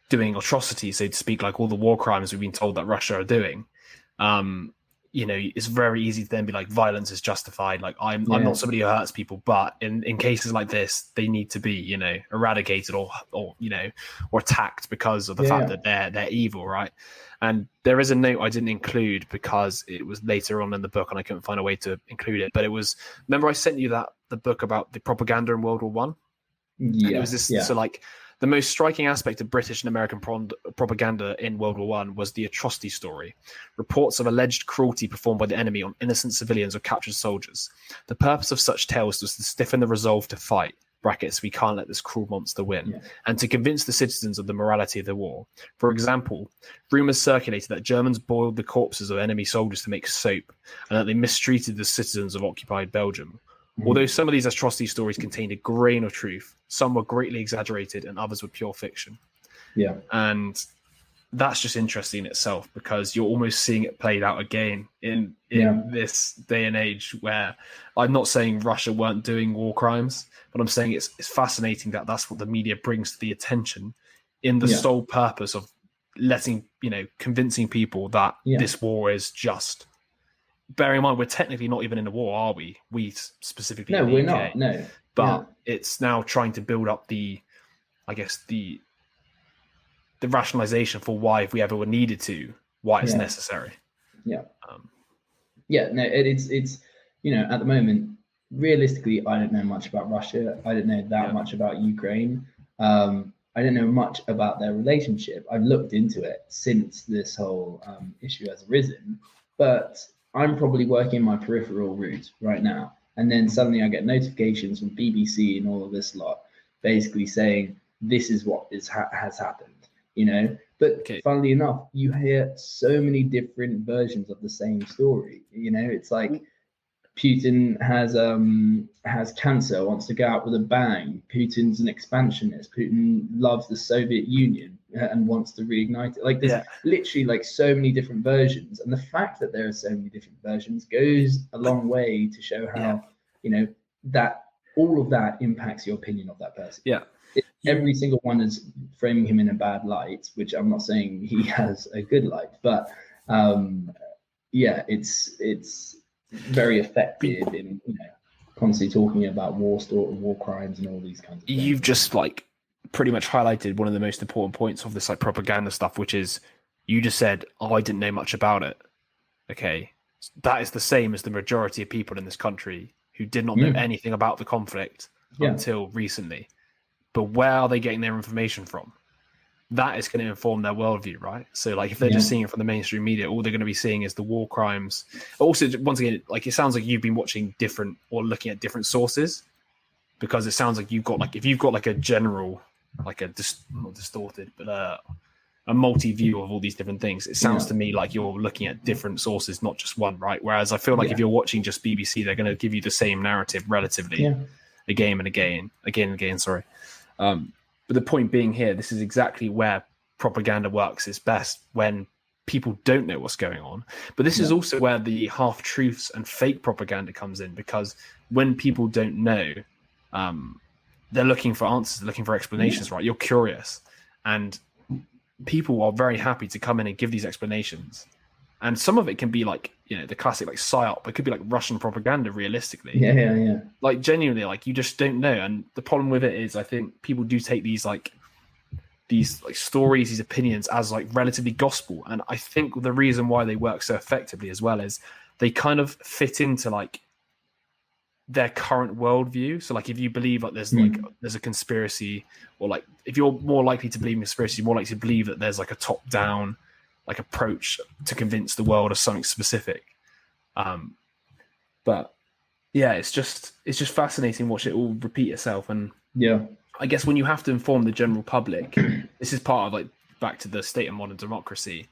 doing atrocities, so to speak, like all the war crimes we've been told that Russia are doing, it's very easy to then be like, violence is justified. Like, I'm not somebody who hurts people, but in cases like this, they need to be, eradicated or attacked because of the fact that they're evil, right? And there is a note I didn't include because it was later on in the book and I couldn't find a way to include it. But it was, remember I sent you the book about the propaganda in World War One? And it was this, so like, the most striking aspect of British and American propaganda in World War I was the atrocity story. Reports of alleged cruelty performed by the enemy on innocent civilians or captured soldiers. The purpose of such tales was to stiffen the resolve to fight, brackets, we can't let this cruel monster win, and to convince the citizens of the morality of the war. For example, rumors circulated that Germans boiled the corpses of enemy soldiers to make soap, and that they mistreated the citizens of occupied Belgium. Although some of these atrocity stories contained a grain of truth, some were greatly exaggerated and others were pure fiction. Yeah. And that's just interesting in itself, because you're almost seeing it played out again in this day and age, where I'm not saying Russia weren't doing war crimes, but I'm saying it's fascinating that that's what the media brings to the attention in the sole purpose of convincing people that this war is just. Bearing in mind, we're technically not even in a war, are we? We specifically. No, we're not. No, but it's now trying to build up the rationalization for why, if we ever were needed to, why it's necessary. Yeah. No, it's at the moment, realistically, I don't know much about Russia. I don't know that much about Ukraine. I don't know much about their relationship. I've looked into it since this whole issue has arisen, but I'm probably working my peripheral route right now. And then suddenly I get notifications from BBC and all of this lot basically saying this is what has happened, But funnily enough, you hear so many different versions of the same story. It's like Putin has cancer, wants to go out with a bang. Putin's an expansionist. Putin loves the Soviet Union and wants to reignite it. Like there's literally like so many different versions, and the fact that there are so many different versions goes a long way to show how that all of that impacts your opinion of that person. Every single one is framing him in a bad light, which I'm not saying he has a good light, but it's very effective in constantly talking about war crimes and all these kinds of things. You've just pretty much highlighted one of the most important points of this propaganda stuff, which is you just said, I didn't know much about it. Okay, that is the same as the majority of people in this country who did not know anything about the conflict until recently. But where are they getting their information from? That is going to inform their worldview, right? So, if they're just seeing it from the mainstream media, all they're going to be seeing is the war crimes. Also, once again, it sounds like you've been watching different or looking at different sources, because it sounds like you've got if you've got a general, not distorted, but a multi-view of all these different things. It sounds to me like you're looking at different sources, not just one, right? Whereas I feel like if you're watching just BBC, they're going to give you the same narrative relatively again and again. Sorry. But the point being here, this is exactly where propaganda works its best, when people don't know what's going on. But this is also where the half-truths and fake propaganda comes in, because when people don't know, they're looking for answers, looking for explanations, right? You're curious. And people are very happy to come in and give these explanations. And some of it can be the classic psyop. It could be Russian propaganda, realistically. Yeah. Genuinely, you just don't know. And the problem with it is, I think people do take these stories, these opinions as relatively gospel. And I think the reason why they work so effectively as well is they kind of fit into their current worldview. So if you believe there's a conspiracy, or if you're more likely to believe in conspiracy, you're more likely to believe that there's a top down approach to convince the world of something specific. But it's just fascinating watch it all repeat itself. And I guess when you have to inform the general public, this is part of back to the state of modern democracy.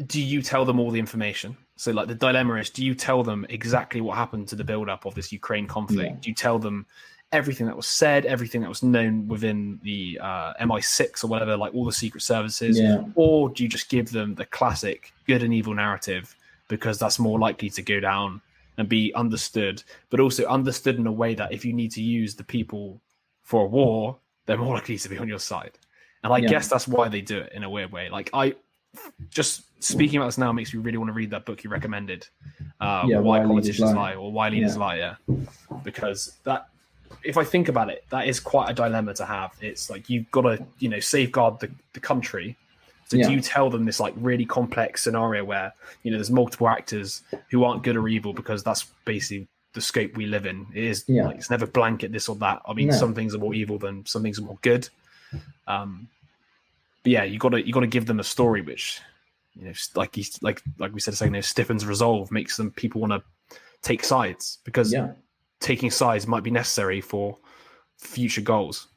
Do you tell them all the information? So the dilemma is, do you tell them exactly what happened to the build-up of this Ukraine conflict? Do you tell them everything that was said, everything that was known within the MI6 or whatever, all the secret services? Or do you just give them the classic good and evil narrative, because that's more likely to go down and be understood, but also understood in a way that if you need to use the people for a war, they're more likely to be on your side. And I guess that's why they do it in a weird way. I just speaking about this now makes me really want to read that book you recommended, Why Politicians Lie, or Why Leaders Lie. Because that, if I think about it, that is quite a dilemma to have. It's you've got to, safeguard the country. So do you tell them this really complex scenario where, there's multiple actors who aren't good or evil, because that's basically the scope we live in. It is it's never blanket this or that. I mean, some things are more evil than some things are more good. But you got to give them a story which, like we said a second ago, stiffens resolve, makes people want to take sides, because taking sides might be necessary for future goals.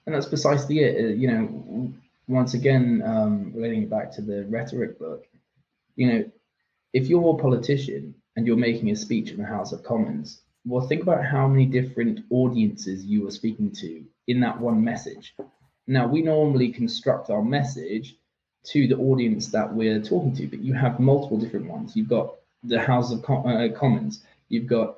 And that's precisely it. You know, once again, relating it back to the rhetoric book, you know, if you're a politician and you're making a speech in the House of Commons, well, think about how many different audiences you are speaking to in that one message. Now, we normally construct our message to the audience that we're talking to, but you have multiple different ones. You've got the House of Commons, you've got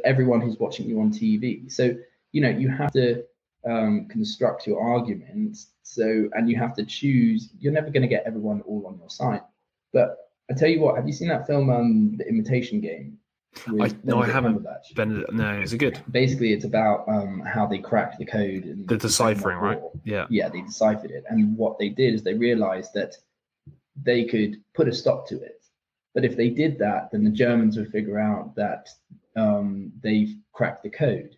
everyone who's watching you on TV. So, you know, you have to construct your arguments. So, and you have to choose. You're never going to get everyone all on your side. But I tell you what, have you seen that film, The Imitation Game? No, I haven't. No, is it good? Basically, it's about how they cracked the code and the deciphering, right? Yeah, they deciphered it, and what they did is they realized that they could put a stop to it. But if they did that, then the Germans would figure out that they've cracked the code,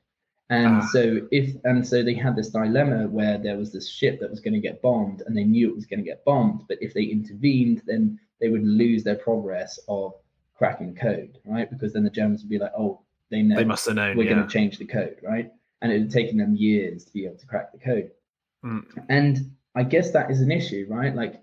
and so they had this dilemma where there was this ship that was going to get bombed, and they knew it was going to get bombed. But if they intervened, then they would lose their progress of cracking the code, right? Because then the Germans would be like, oh, they know, they must have known, we're going to change the code, right? And it had taken them years to be able to crack the code. And I guess that is an issue, right? Like,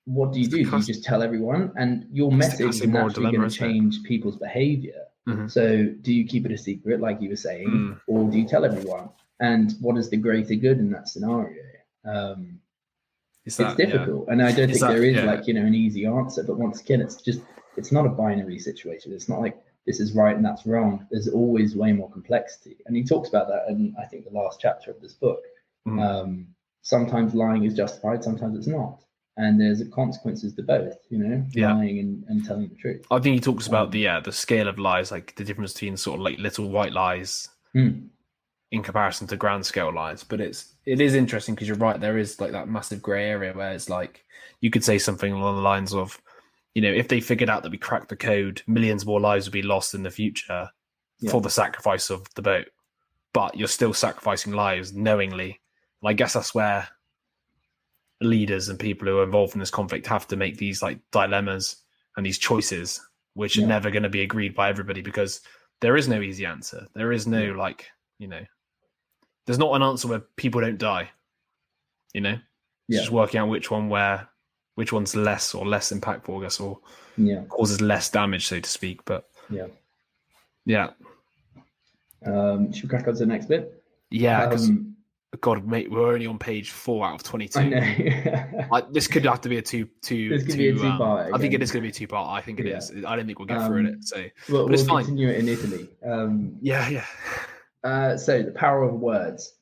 what do? Do you just tell everyone? And your message is naturally going to change people's behavior. So do you keep it a secret, like you were saying, or do you tell everyone? And what is the greater good in that scenario? It's difficult, and I don't think there is like, you know, an easy answer. But once again, it's not a binary situation. It's not like this is right and that's wrong. There's always way more complexity, and he talks about that in, I think, the last chapter of this book. Sometimes lying is justified, sometimes it's not, and there's consequences to both. You know, lying and telling the truth. I think he talks about the scale of lies, like the difference between sort of like little white lies in comparison to grand scale lies. But it is interesting because you're right, there is like that massive grey area where it's like you could say something along the lines of, you know, if they figured out that we cracked the code, millions more lives would be lost in the future for the sacrifice of the boat, but you're still sacrificing lives knowingly. And I guess that's where leaders and people who are involved in this conflict have to make these like dilemmas and these choices, which are never going to be agreed by everybody, because there is no easy answer. There is no like, you know, there's not an answer where people don't die, you know. It's just working out which one's less impactful, I guess, or causes less damage, so to speak. But should we crack on to the next bit? God, mate, we're only on page 4 out of 22. I know. This could have to be a two. This could be a two-part. I think it is going to be a two-part. I think it is. I don't think we'll get through it. So, but it's fine. Continue it in Italy. So the power of words.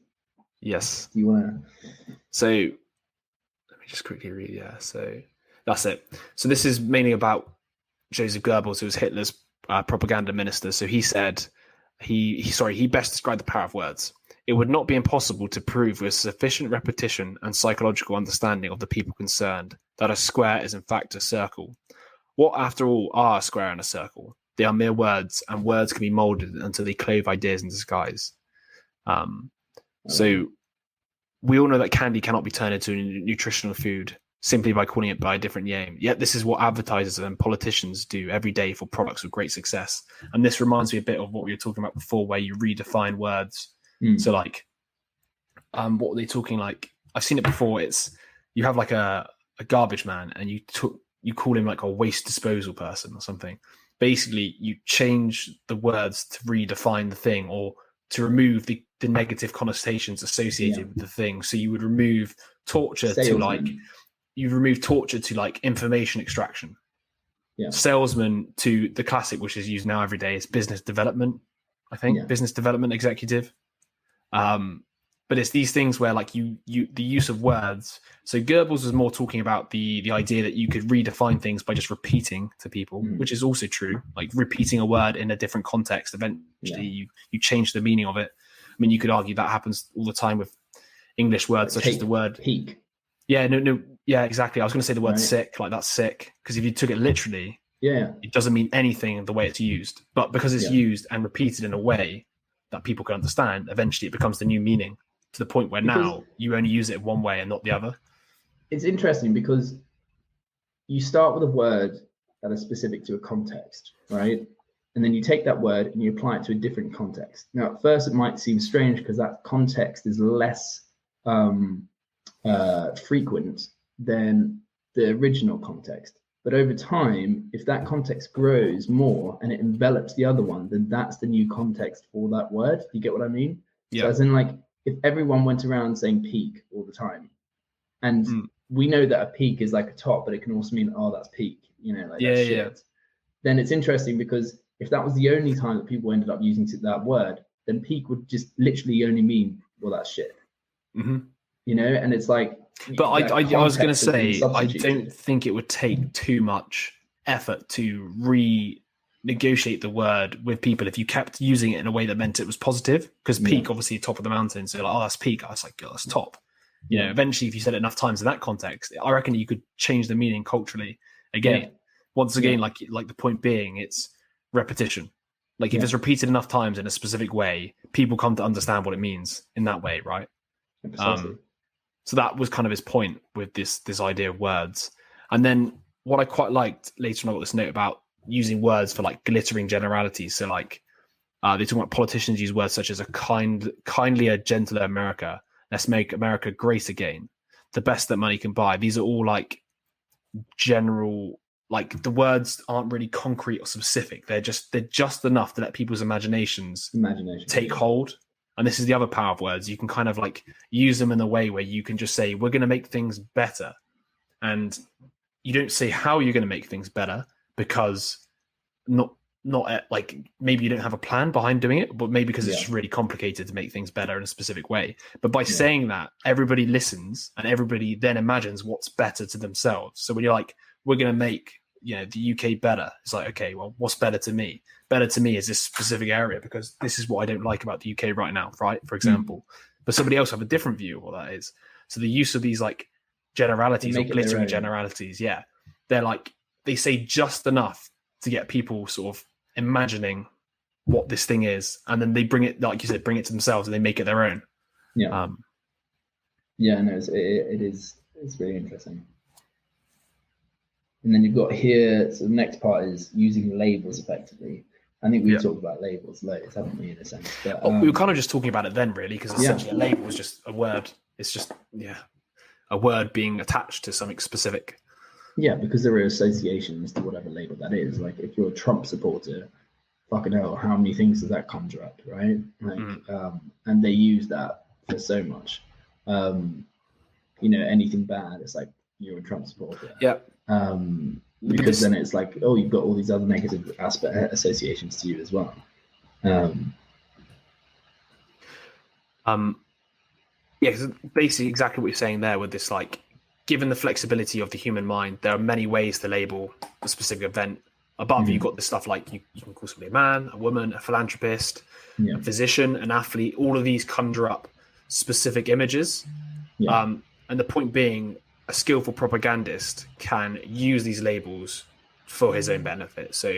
Yes. Do you want to? So let me just quickly read. So that's it. So this is mainly about Joseph Goebbels, who was Hitler's propaganda minister. So he said he best described the power of words. It would not be impossible to prove with sufficient repetition and psychological understanding of the people concerned that a square is in fact a circle. What, after all, are a square and a circle? They are mere words, and words can be molded until they clothe ideas in disguise. So we all know that candy cannot be turned into nutritional food simply by calling it by a different name. Yet this is what advertisers and politicians do every day for products with great success. And this reminds me a bit of what we were talking about before, where you redefine words. So like, what were they talking like? I've seen it before. It's you have like a garbage man, and you call him like a waste disposal person or something. Basically, you change the words to redefine the thing, or to remove the negative connotations associated with the thing. So you would remove torture to like information extraction. Salesman to the classic, which is used now every day, is business development. I think business development executive. But it's these things where like the use of words. So Goebbels was more talking about the idea that you could redefine things by just repeating to people, which is also true. Like repeating a word in a different context, eventually you change the meaning of it. I mean, you could argue that happens all the time with English words, such as the word peak. Yeah, exactly. I was going to say the word sick, like that's sick, because if you took it literally, it doesn't mean anything the way it's used. But because it's used and repeated in a way that people can understand, eventually it becomes the new meaning, to the point where now you only use it one way and not the other. It's interesting because you start with a word that is specific to a context, right? and then you take that word and you apply it to a different context. Now, at first, it might seem strange because that context is less frequent than the original context. But over time, if that context grows more and it envelops the other one, then that's the new context for that word. You get what I mean? Yeah. So as in, like, if everyone went around saying peak all the time, and we know that a peak is like a top, but it can also mean, oh, that's peak, you know, like that's shit. Then it's interesting because if that was the only time that people ended up using that word, then peak would just literally only mean, well, that's shit. Mm-hmm. You know, and it's like. But I was going to say, I don't think it would take too much effort to renegotiate the word with people if you kept using it in a way that meant it was positive. Because peak, obviously, top of the mountain. So like, oh, that's peak. I was like, oh, that's top. You know, eventually, if you said it enough times in that context, I reckon you could change the meaning culturally. Again, once again, like the point being, it's repetition. Like if it's repeated enough times in a specific way, people come to understand what it means in that way, right? So that was kind of his point with this idea of words. And then what I quite liked later on, I got this note about using words for like glittering generalities. So like they talk about politicians use words such as a kindlier, gentler America. Let's make America great again. The best that money can buy. These are all like general, like the words aren't really concrete or specific. They're just enough to let people's imaginations take hold. And this is the other power of words. You can kind of like use them in a way where you can just say, we're going to make things better. And you don't say how you're going to make things better because not like maybe you don't have a plan behind doing it, but maybe because it's really complicated to make things better in a specific way. But by saying that, everybody listens and everybody then imagines what's better to themselves. So when you're like, we're going to make, you know, the UK better, it's like, okay, well, what's better to me? Better to me is this specific area because this is what I don't like about the UK right now, right? For example, but somebody else have a different view of what that is. So the use of these like generalities or glittering generalities, they're like, they say just enough to get people sort of imagining what this thing is, and then they bring it, like you said, bring it to themselves and they make it their own. No, it's really interesting. And then you've got here, so the next part is using labels effectively. I think we've talked about labels loads, haven't we, in a sense? But, we were kind of just talking about it then, really, because essentially a label is just a word. It's just, a word being attached to something specific. Yeah, because there are associations to whatever label that is. Like if you're a Trump supporter, fucking hell, how many things does that conjure up, right? Like, and they use that for so much. You know, anything bad, it's like you're a Trump supporter. Yeah. Because then it's like, oh, you've got all these other negative associations to you as well. Because basically exactly what you're saying there with this, like, given the flexibility of the human mind, there are many ways to label a specific event. Above you've got this stuff like you can call somebody a man, a woman, a philanthropist, a physician, an athlete. All of these conjure up specific images. And the point being, a skillful propagandist can use these labels for his own benefit. So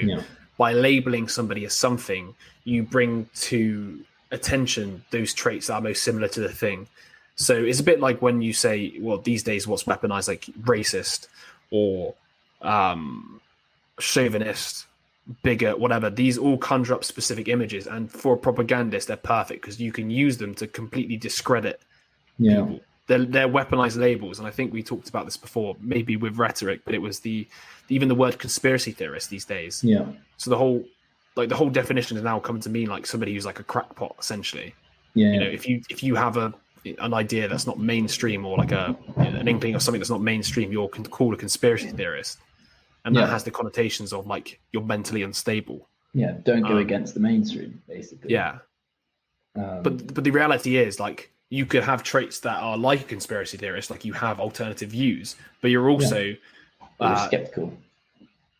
by labeling somebody as something, you bring to attention those traits that are most similar to the thing. So it's a bit like when you say, well, these days what's weaponized, like racist or chauvinist, bigot, whatever. These all conjure up specific images. And for a propagandist, they're perfect because you can use them to completely discredit people. They're weaponized labels, and I think we talked about this before, maybe with rhetoric, but it was even the word conspiracy theorist these days. So the whole definition has now come to mean like somebody who's like a crackpot, essentially. You know, if you have an idea that's not mainstream or like an inkling of something that's not mainstream, you're called a conspiracy theorist, and that has the connotations of like you're mentally unstable. Don't go against the mainstream, basically. But the reality is, like, you could have traits that are like a conspiracy theorist, like you have alternative views, but you're also skeptical.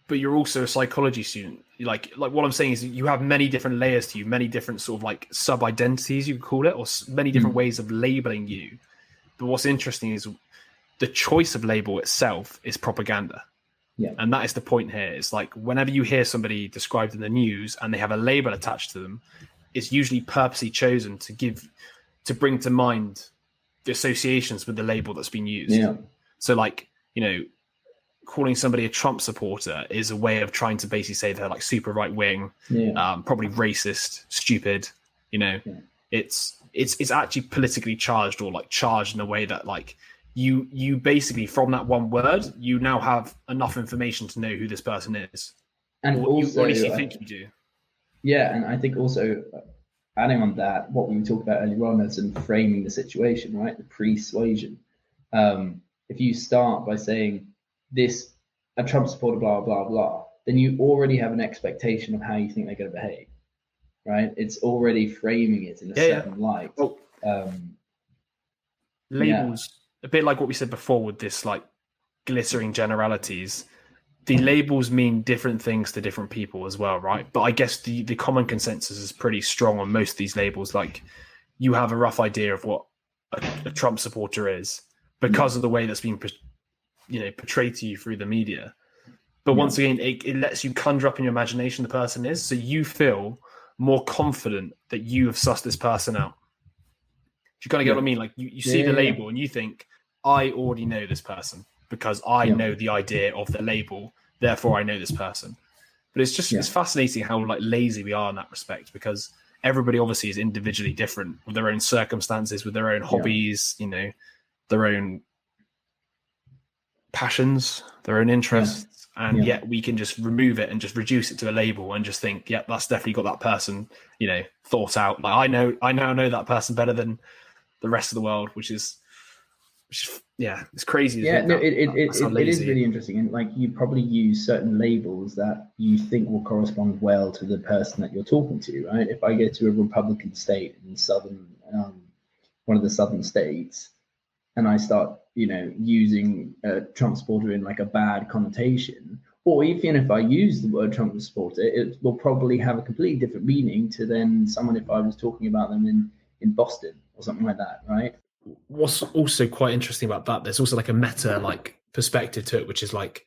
But you're also a psychology student. Like what I'm saying is you have many different layers to you, many different sort of like sub-identities, you could call it, or many different ways of labeling you. But what's interesting is the choice of label itself is propaganda. And that is the point here. It's like whenever you hear somebody described in the news and they have a label attached to them, it's usually purposely chosen to bring to mind the associations with the label that's been used. So like, you know, calling somebody a Trump supporter is a way of trying to basically say they're like super right wing, probably racist, stupid. It's actually politically charged, or like charged in a way that like you basically, from that one word, you now have enough information to know who this person is, and also, or at least you think you do. Yeah, and I think also adding on that, what we talked about earlier on as in framing the situation, right? The persuasion. If you start by saying this, a Trump supporter, blah, blah, blah, then you already have an expectation of how you think they're going to behave, right? It's already framing it in a certain light. Well, labels, a bit like what we said before with this like glittering generalities. The labels mean different things to different people as well, right? But I guess the common consensus is pretty strong on most of these labels. Like, you have a rough idea of what a Trump supporter is because of the way that's been portrayed to you through the media. But once again, it lets you conjure up in your imagination the person is, so you feel more confident that you have sussed this person out. Do you kind of get what I mean? Like, you see the label and you think, I already know this person because I know the idea of the label, therefore I know this person. But it's just it's fascinating how like lazy we are in that respect, because everybody obviously is individually different with their own circumstances, with their own hobbies, their own passions, their own interests, and yet we can just remove it and just reduce it to a label and just think, that's definitely got that person, thought out. Like, I now know that person better than the rest of the world, which is it's crazy. It is really interesting, and like, you probably use certain labels that you think will correspond well to the person that you're talking to, right? If I go to a Republican state in southern, one of the southern states, and I start, using a Trump supporter in like a bad connotation, or even if I use the word Trump supporter, it will probably have a completely different meaning to then someone if I was talking about them in Boston or something like that, right? What's also quite interesting about that, there's also like a meta like perspective to it, which is like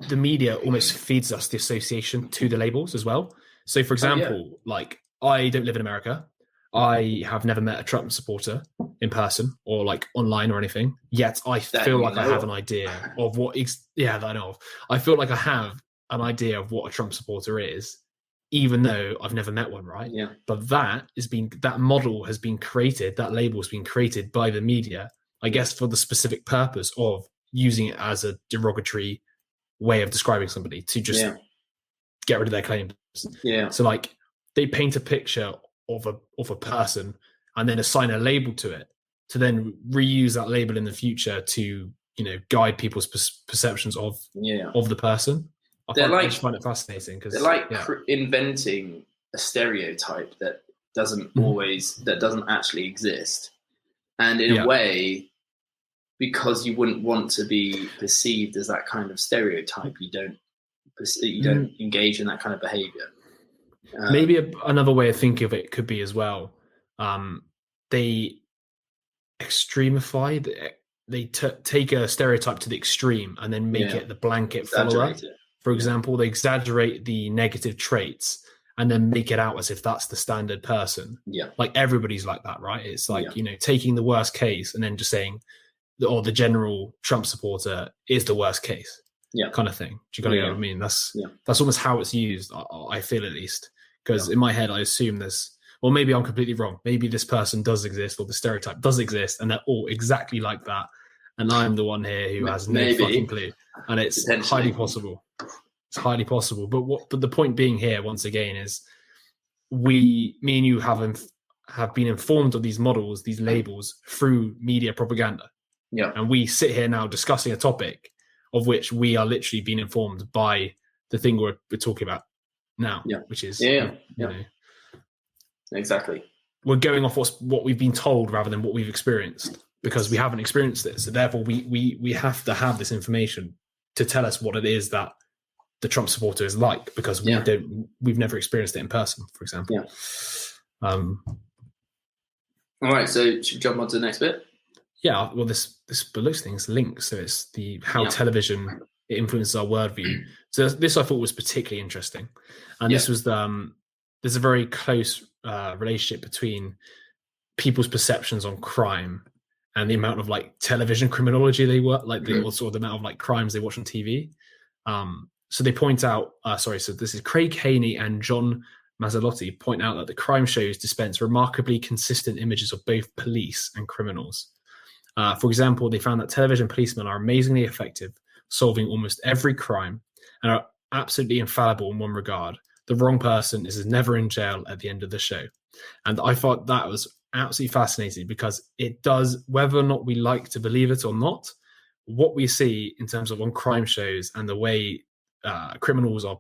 the media almost feeds us the association to the labels as well. So for example, like, I don't live in America. I have never met a Trump supporter in person or like online or anything, yet I feel like I have an idea of what that I know of. I feel like I have an idea of what a Trump supporter is, even though I've never met one, right? Yeah. But that model has been created, that label has been created by the media, I guess, for the specific purpose of using it as a derogatory way of describing somebody to just get rid of their claims. Yeah. So like, they paint a picture of a person and then assign a label to it to then reuse that label in the future to, guide people's perceptions of the person. I just find it fascinating because they're like inventing a stereotype that doesn't actually exist, and in a way, because you wouldn't want to be perceived as that kind of stereotype, you don't engage in that kind of behavior. Maybe another way of thinking of it could be as well, they extremify, they take a stereotype to the extreme and then make it the blanket follower. For example, they exaggerate the negative traits and then make it out as if that's the standard person. Yeah. Like, everybody's like that, right? It's like, taking the worst case and then just saying, the general Trump supporter is the worst case. Kind of thing. Do you get what I mean? That's almost how it's used, I feel, at least. Because in my head, I assume there's, or maybe I'm completely wrong. Maybe this person does exist, or the stereotype does exist, and they're all exactly like that. And I'm the one here who has no fucking clue. And it's highly possible. It's highly possible. But the point being here, once again, is me and you have been informed of these models, these labels, through media propaganda. Yeah. And we sit here now discussing a topic of which we are literally being informed by the thing we're talking about now, which is exactly. We're going off what we've been told rather than what we've experienced, because we haven't experienced it. So therefore, we have to have this information to tell us what it is that the Trump supporter is like, because we've never experienced it in person, for example. Yeah. All right. So should we jump on to the next bit? Yeah. Well, this looks things links. So it's how television influences our worldview. So this I thought was particularly interesting, and this was there's a very close relationship between people's perceptions on crime and the amount of like television criminology they work, like the also the amount of like crimes they watch on TV. So they point out, so this is Craig Haney and John Mazzarotti point out that the crime shows dispense remarkably consistent images of both police and criminals. For example, they found that television policemen are amazingly effective, solving almost every crime, and are absolutely infallible in one regard. The wrong person is never in jail at the end of the show. And I thought that was absolutely fascinating, because it does, whether or not we like to believe it or not, what we see in terms of on crime shows and the way criminals are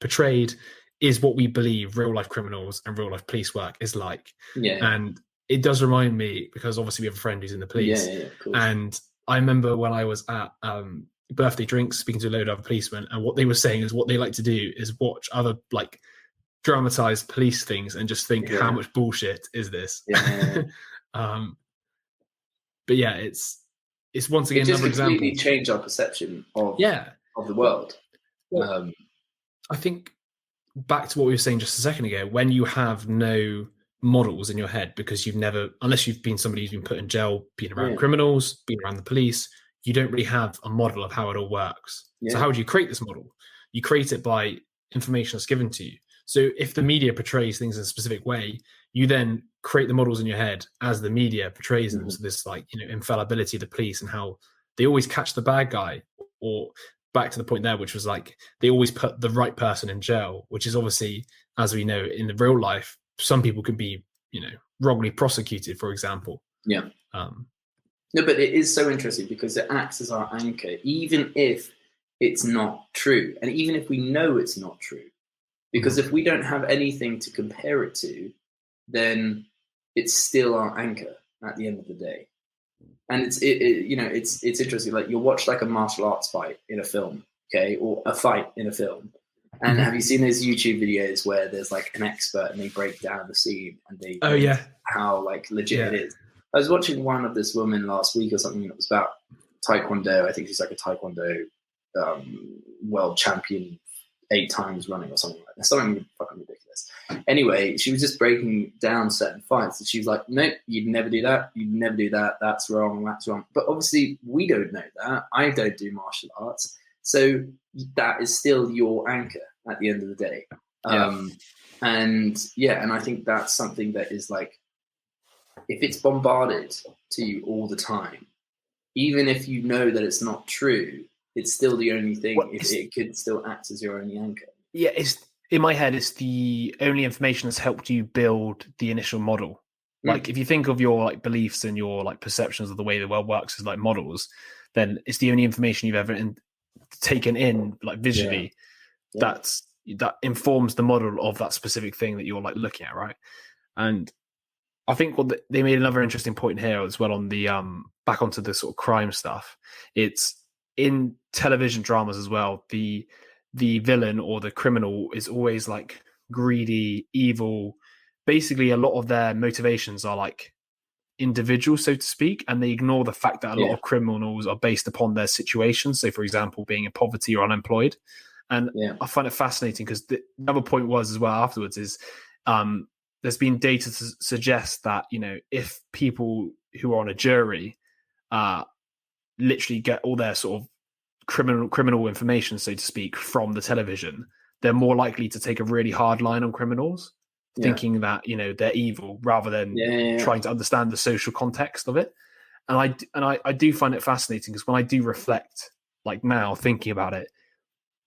portrayed is what we believe real life criminals and real life police work is like. And it does remind me, because obviously we have a friend who's in the police, and I remember when I was at birthday drinks speaking to a load of other policemen, and what they were saying is what they like to do is watch other like dramatized police things and just think, how much bullshit is this? But yeah, it's once again another example. It just completely changed our perception of the world. I think back to what we were saying just a second ago, when you have no models in your head, because you've never, unless you've been somebody who's been put in jail, been around criminals, been around the police, you don't really have a model of how it all works. So how do you create this model? You create it by information that's given to you. So if the media portrays things in a specific way, you then create the models in your head as the media portrays them. So this like, infallibility of the police and how they always catch the bad guy, or back to the point there, which was like, they always put the right person in jail, which is obviously, as we know, in the real life, some people can be, wrongly prosecuted, for example. No, but it is so interesting because it acts as our anchor, even if it's not true. And even if we know it's not true, because if we don't have anything to compare it to, then it's still our anchor at the end of the day. And it's interesting. Like, you'll watch like a martial arts fight in a film, okay, or a fight in a film. And have you seen those YouTube videos where there's like an expert and they break down the scene and they how like legit it is? I was watching one of this woman last week or something that was about Taekwondo. I think she's like a Taekwondo world champion 8 times running or something like that. Something fucking ridiculous. Anyway, she was just breaking down certain fights, and she was like, nope, you'd never do that. You'd never do that. That's wrong. That's wrong. But obviously we don't know that. I don't do martial arts. So that is still your anchor at the end of the day. And I think that's something that is like, if it's bombarded to you all the time, even if you know that it's not true, it's still the only thing. It could still act as your only anchor. Yeah, it's in my head. It's the only information that's helped you build the initial model. Like, if you think of your like beliefs and your like perceptions of the way the world works as like models, then it's the only information you've ever taken in like visually that informs the model of that specific thing that you're like looking at, right? And I think they made another interesting point here as well on the back onto the sort of crime stuff. It's in television dramas as well. The villain or the criminal is always like greedy, evil. Basically, a lot of their motivations are like individual, so to speak, and they ignore the fact that a lot of criminals are based upon their situation. So, for example, being in poverty or unemployed. And I find it fascinating because the other point was as well afterwards is there's been data to suggest that, if people who are on a jury literally get all their sort of criminal information, so to speak, from the television, they're more likely to take a really hard line on criminals, thinking that, they're evil rather than trying to understand the social context of it. And I do find it fascinating because when I do reflect, like now thinking about it,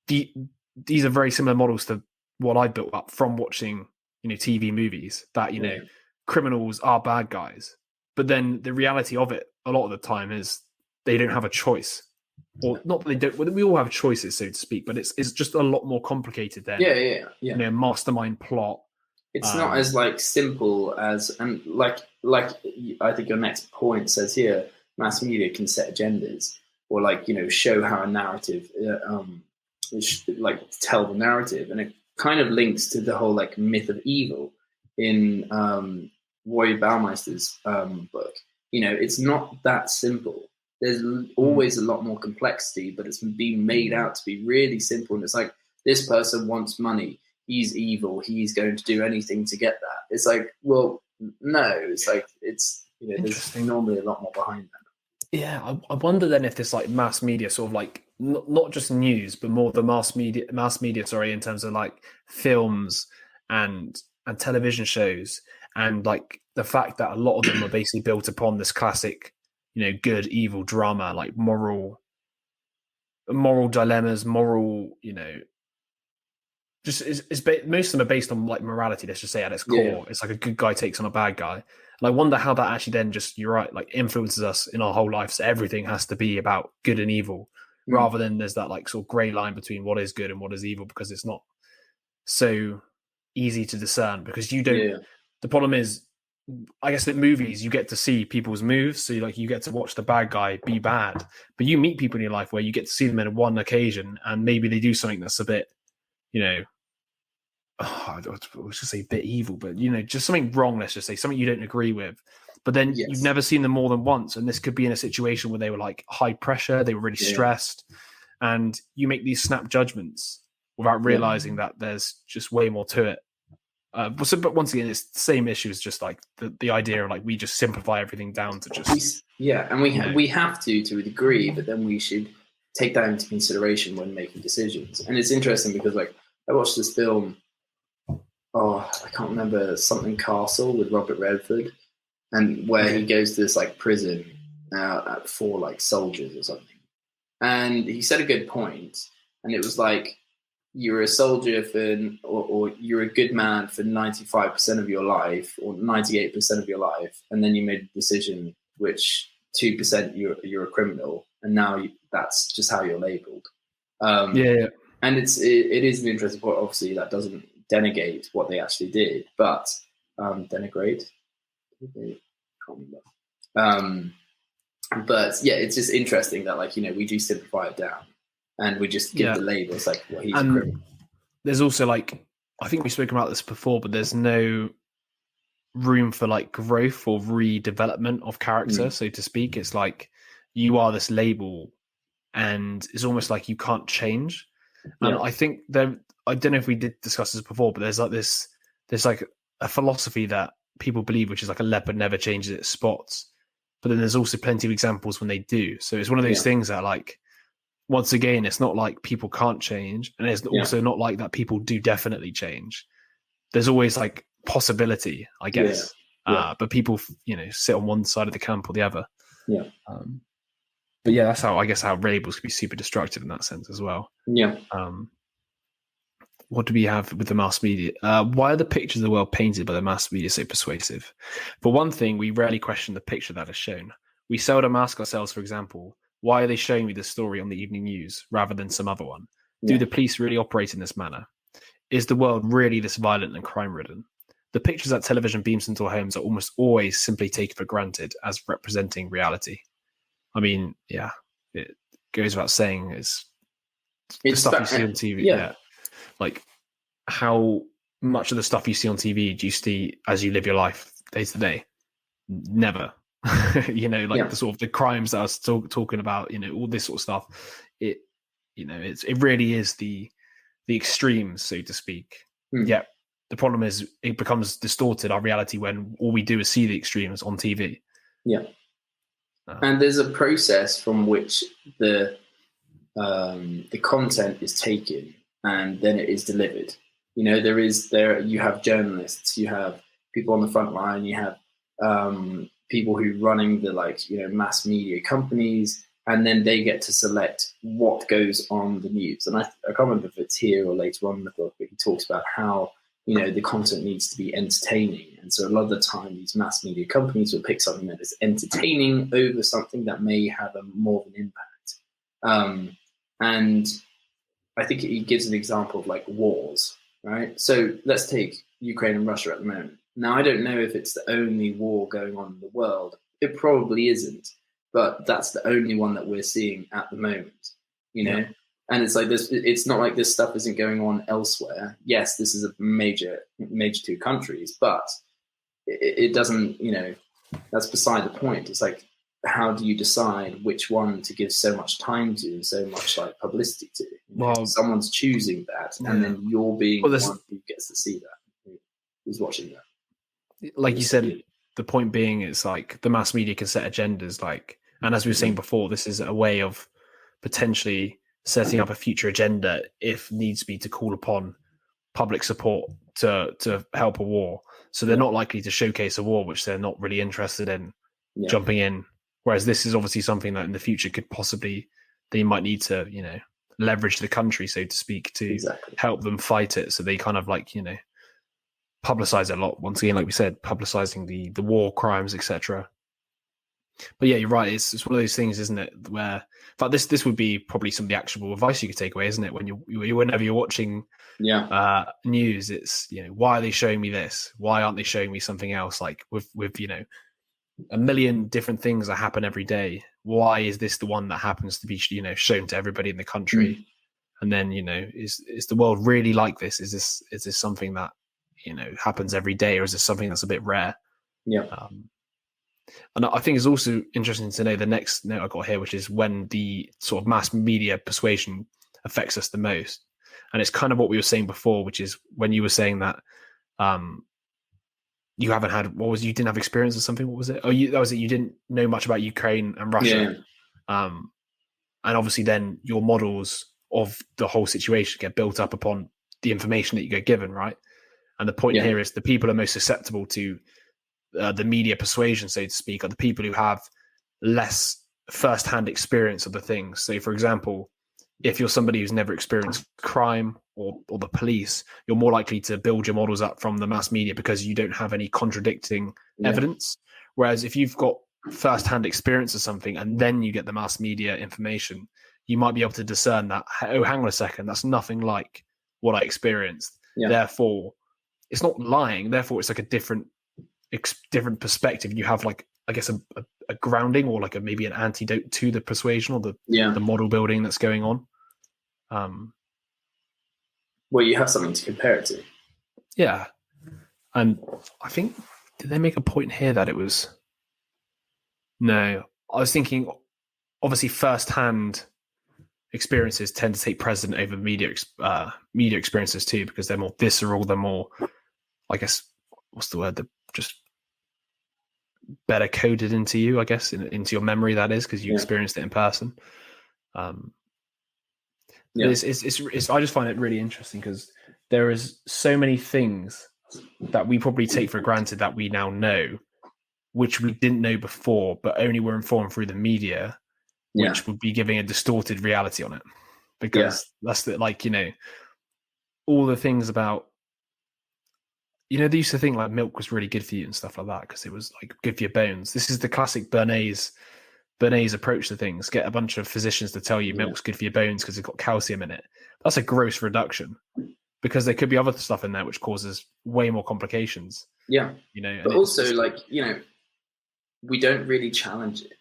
these are very similar models to what I built up from watching, TV movies, that, criminals are bad guys. But then the reality of it a lot of the time is they don't have a choice. Or not that they don't, we all have choices, so to speak, but it's just a lot more complicated than mastermind plot. It's not as like simple as, and like I think your next point says here, mass media can set agendas or like, show how a narrative, like tell the narrative. And it kind of links to the whole like myth of evil in Roy Baumeister's book. It's not that simple. There's always a lot more complexity, but it's been made out to be really simple. And it's like, this person wants money. He's evil. He's going to do anything to get that. It's like, well, no. It's like, it's There's normally a lot more behind that. Yeah, I wonder then if this like mass media sort of like not just news, but more the mass media, in terms of like films and television shows, and like the fact that a lot of them are basically built upon this classic, good evil drama, like moral dilemmas, just most of them are based on like morality. Let's just say at its core, yeah. It's like a good guy takes on a bad guy. And I wonder how that actually then you're right, like influences us in our whole life. So everything has to be about good and evil, rather than there's that like sort of grey line between what is good and what is evil, because it's not so easy to discern. Because you don't. Yeah. The problem is, I guess in movies you get to see people's moves, so you get to watch the bad guy be bad, but you meet people in your life where you get to see them in one occasion, and maybe they do something that's a bit, I was just say a bit evil, but just something wrong. Let's just say something you don't agree with, but then you've never seen them more than once, and this could be in a situation where they were like high pressure, they were really stressed, and you make these snap judgments without realizing that there's just way more to it. But once again, it's the same issue as just like the idea of like we just simplify everything down to just and we have to a degree, but then we should take that into consideration when making decisions. And it's interesting because like I watched this film, I can't remember, something Castle with Robert Redford, and where he goes to this like prison for like soldiers or something, and he said a good point, and it was like, you're a soldier or you're a good man for 95% of your life or 98% of your life, and then you made a decision which 2% you're a criminal, and now that's just how you're labelled. And it is an interesting point. Obviously, that doesn't denegate what they actually did, but denigrate. Can't remember. But yeah, it's just interesting that we do simplify it down. And we just give the labels like, well, he's a criminal. There's also like, I think we've spoken about this before, but there's no room for like growth or redevelopment of character, so to speak. It's like you are this label, and it's almost like you can't change. And I think I don't know if we did discuss this before, but there's like a philosophy that people believe, which is like a leopard never changes its spots. But then there's also plenty of examples when they do. So it's one of those things that like, once again, it's not like people can't change, and it's also not like that people do definitely change. There's always like possibility, I guess. But people, sit on one side of the camp or the other. Yeah. But yeah, that's how labels can be super destructive in that sense as well. Yeah. What do we have with the mass media? Why are the pictures of the world painted by the mass media so persuasive? For one thing, we rarely question the picture that is shown. We seldom ask ourselves, for example, why are they showing me this story on the evening news rather than some other one? Do the police really operate in this manner? Is the world really this violent and crime-ridden? The pictures that television beams into our homes are almost always simply taken for granted as representing reality. I mean, it goes without saying, it's the stuff you see on TV. Yeah. Like, how much of the stuff you see on TV do you see as you live your life day to day? Never. The sort of the crimes that I was talking about, all this sort of stuff. It really is the extremes, so to speak. Yeah. The problem is it becomes distorted, our reality, when all we do is see the extremes on TV. Yeah. And there's a process from which the content is taken and then it is delivered. You have journalists, you have people on the front line, you have people who running the mass media companies, and then they get to select what goes on the news. And I can't remember if it's here or later on in the book, but he talks about how the content needs to be entertaining, and so a lot of the time these mass media companies will pick something that is entertaining over something that may have more of an impact. And I think he gives an example of wars, right? So let's take Ukraine and Russia at the moment. Now, I don't know if it's the only war going on in the world. It probably isn't, but that's the only one that we're seeing at the moment, And it's like this. It's not like this stuff isn't going on elsewhere. Yes, this is a major two countries, but it doesn't, that's beside the point. It's like, how do you decide which one to give so much time to and so much publicity to? Well, someone's choosing that, and then you're being the one who gets to see that, who's watching that. Like you said, the point being, it's like the mass media can set agendas, like, and as we were saying before, this is a way of potentially setting up a future agenda if needs be to call upon public support to help a war. So they're not likely to showcase a war which they're not really interested in jumping in. Whereas this is obviously something that in the future could possibly, they might need to, you know, leverage the country, so to speak, to help them fight it. So they kind of like, you know, publicize it a lot. Once again, like we said, publicizing the war crimes, etc. But yeah, you're right. It's one of those things, isn't it? Where, but this would be probably some of the actionable advice you could take away, isn't it? When whenever you're watching news, it's, you know, why are they showing me this? Why aren't they showing me something else? Like with you know, a million different things that happen every day. Why is this the one that happens to be, you know, shown to everybody in the country? And then, you know, is the world really like this? Is this something that, you know, happens every day, or is this something that's a bit rare? And I think it's also interesting to know the next note I got here, which is when the sort of mass media persuasion affects us the most. And it's kind of what we were saying before, which is when you were saying that you haven't had, you didn't have experience or something. What was it? That was it. You didn't know much about Ukraine and Russia. And obviously then your models of the whole situation get built up upon the information that you get given, right? And the point here is the people are most susceptible to the media persuasion, so to speak, are the people who have less first-hand experience of the things. So, for example, if you're somebody who's never experienced crime or the police, you're more likely to build your models up from the mass media because you don't have any contradicting evidence. Whereas if you've got first-hand experience of something and then you get the mass media information, you might be able to discern that, oh, hang on a second, that's nothing like what I experienced. Therefore, it's not lying. Therefore, it's like a different perspective. You have, like, I guess a grounding, or like maybe an antidote to the persuasion or the model building that's going on. Well, you have something to compare it to. Yeah. And I think, did they make a point here that it was, no, I was thinking obviously first-hand experiences tend to take precedent over media experiences too, because they're more visceral, they're more, I guess, what's the word, they're just better coded into you, I guess, into your memory, that is, because you experienced it in person. It's I just find it really interesting because there is so many things that we probably take for granted that we now know, which we didn't know before, but only were informed through the media, which would be giving a distorted reality on it. Because that's the, like, you know, all the things about, you know, they used to think like milk was really good for you and stuff like that because it was like good for your bones. This is the classic Bernays approach to things. Get a bunch of physicians to tell you milk's good for your bones because it's got calcium in it. That's a gross reduction, because there could be other stuff in there which causes way more complications. You know, but also, like, you know, we don't really challenge it.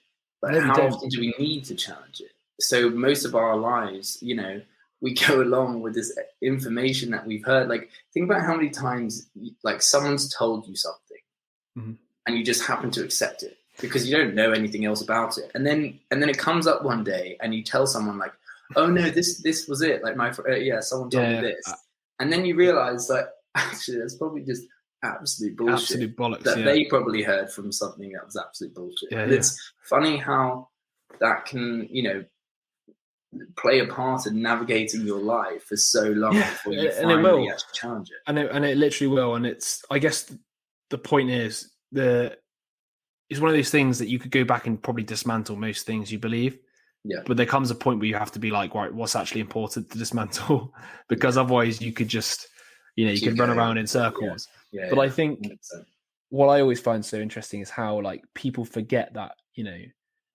Like, how often do we need to challenge it? So most of our lives, you know, we go along with this information that we've heard. Like, think about how many times, like, someone's told you something and you just happen to accept it because you don't know anything else about it. And then it comes up one day and you tell someone like, oh no, this was it. Like someone told me this. And then you realize that actually that's probably just absolute bullshit. Absolute bollocks. That they probably heard from something that was absolute bullshit. It's funny how that can, you know, play a part in navigating your life for so long before you finally actually challenge it. And it literally will. And it's, I guess the point is, it's one of those things that you could go back and probably dismantle most things you believe. But there comes a point where you have to be like, right, what's actually important to dismantle? Because otherwise you could just, you know, you could run around in circles. But I think 100%. What I always find so interesting is how, like, people forget that, you know,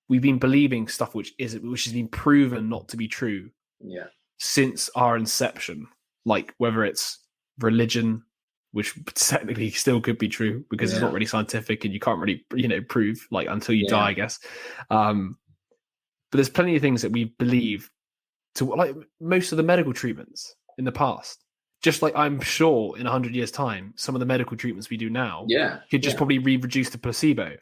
we've been believing stuff which has been proven not to be true since our inception. Like, whether it's religion, which technically still could be true because it's not really scientific and you can't really, you know, prove, like, until you die, I guess. But there's plenty of things that we believe, to, like, most of the medical treatments in the past. Just like, I'm sure in 100 years' time, some of the medical treatments we do now could just probably be reduced to placebo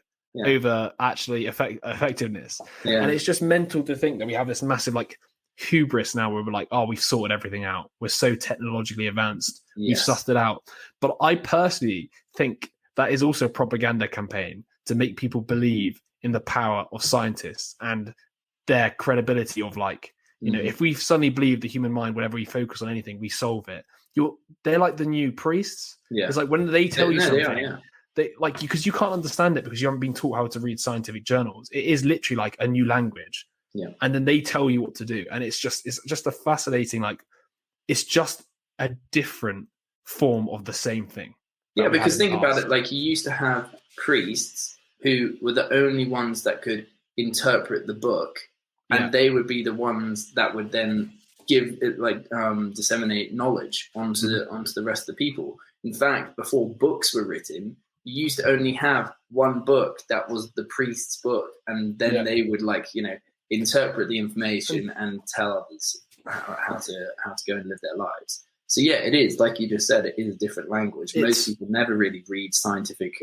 over actually effectiveness. And it's just mental to think that we have this massive, like, hubris now where we're like, oh, we've sorted everything out. We're so technologically advanced. We've sussed it out. But I personally think that is also a propaganda campaign to make people believe in the power of scientists and their credibility of like, you know, if we suddenly believe the human mind, whenever we focus on anything, we solve it. They're like the new priests. Yeah. It's like when they tell you something, they like, because you can't understand it because you haven't been taught how to read scientific journals. It is literally like a new language. Yeah. And then they tell you what to do. And it's just a fascinating, like, it's just a different form of the same thing. Yeah, because think about it, like you used to have priests who were the only ones that could interpret the book, and they would be the ones that would then give it, like, disseminate knowledge onto the rest of the people. In fact, before books were written, you used to only have one book that was the priest's book, and then they would, like, you know, interpret the information and tell others how to go and live their lives. So yeah, it is, like you just said, it is a different language. Most people never really read scientific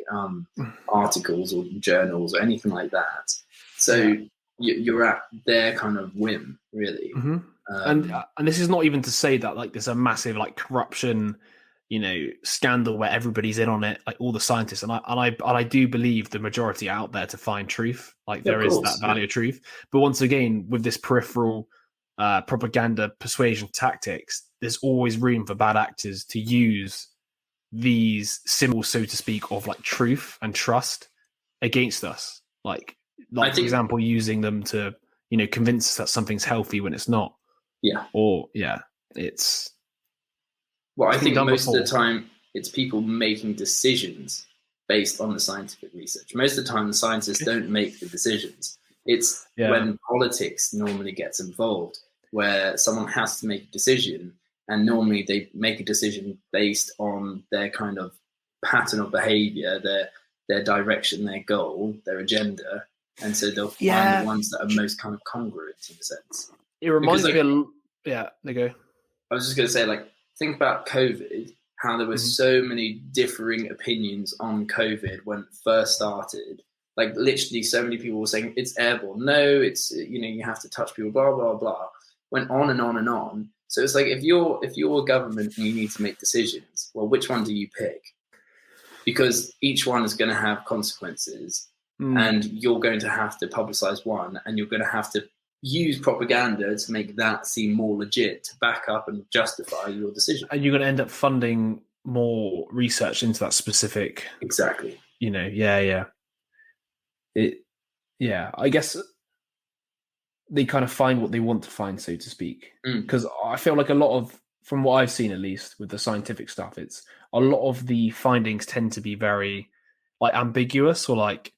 articles or journals or anything like that. So you're at their kind of whim, really. And this is not even to say that like there's a massive like corruption, you know, scandal where everybody's in on it, like all the scientists. And I do believe the majority are out there to find truth. Like there is that value of truth. But once again, with this peripheral propaganda persuasion tactics, there's always room for bad actors to use these symbols, so to speak, of like truth and trust against us. Like for example, using them to, you know, convince us that something's healthy when it's not. Yeah. Or it's. Well, I think most of the time it's people making decisions based on the scientific research. Most of the time the scientists don't make the decisions. It's when politics normally gets involved, where someone has to make a decision, and normally they make a decision based on their kind of pattern of behavior, their direction, their goal, their agenda. And so they'll find the ones that are most kind of congruent in a sense. It reminds me there you go. I was just going to say, like, think about COVID, how there were so many differing opinions on COVID when it first started. Like, literally so many people were saying it's airborne. No, it's, you know, you have to touch people, blah, blah, blah. Went on and on and on. So it's like, if you're a government and you need to make decisions, well, which one do you pick? Because each one is going to have consequences, and you're going to have to publicize one, and you're going to have to use propaganda to make that seem more legit, to back up and justify your decision. And you're going to end up funding more research into that specific. Exactly. You know, I guess they kind of find what they want to find, so to speak. Because I feel like a lot of, from what I've seen at least with the scientific stuff, it's a lot of the findings tend to be very like ambiguous or like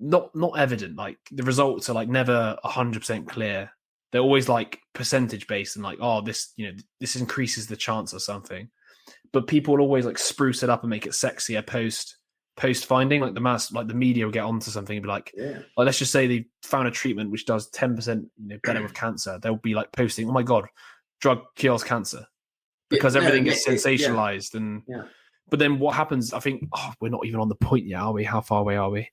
not evident. Like the results are like never 100% clear. They're always like percentage based and like, oh, this, you know, this increases the chance or something. But people will always like spruce it up and make it sexier post finding. Like the media will get onto something and be like, like let's just say they found a treatment which does 10% better with cancer. They'll be like posting, oh my god, drug cures cancer, because everything gets sensationalized. And but then what happens? I think we're not even on the point yet, are we? How far away are we?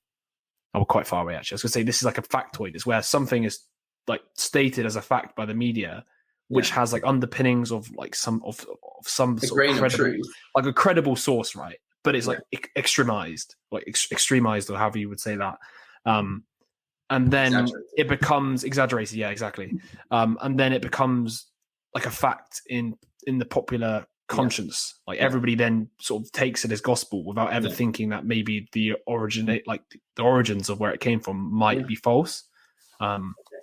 Oh, we're quite far away actually. I was gonna say this is like a factoid. It's where something is like stated as a fact by the media, which has like underpinnings of like some sort of credible, like a credible source, right? But it's like extremized, or however you would say that. And then it becomes exaggerated. Yeah, exactly. And then it becomes like a fact in the popular conscience. Like everybody then sort of takes it as gospel without ever thinking that maybe the origins of where it came from might be false.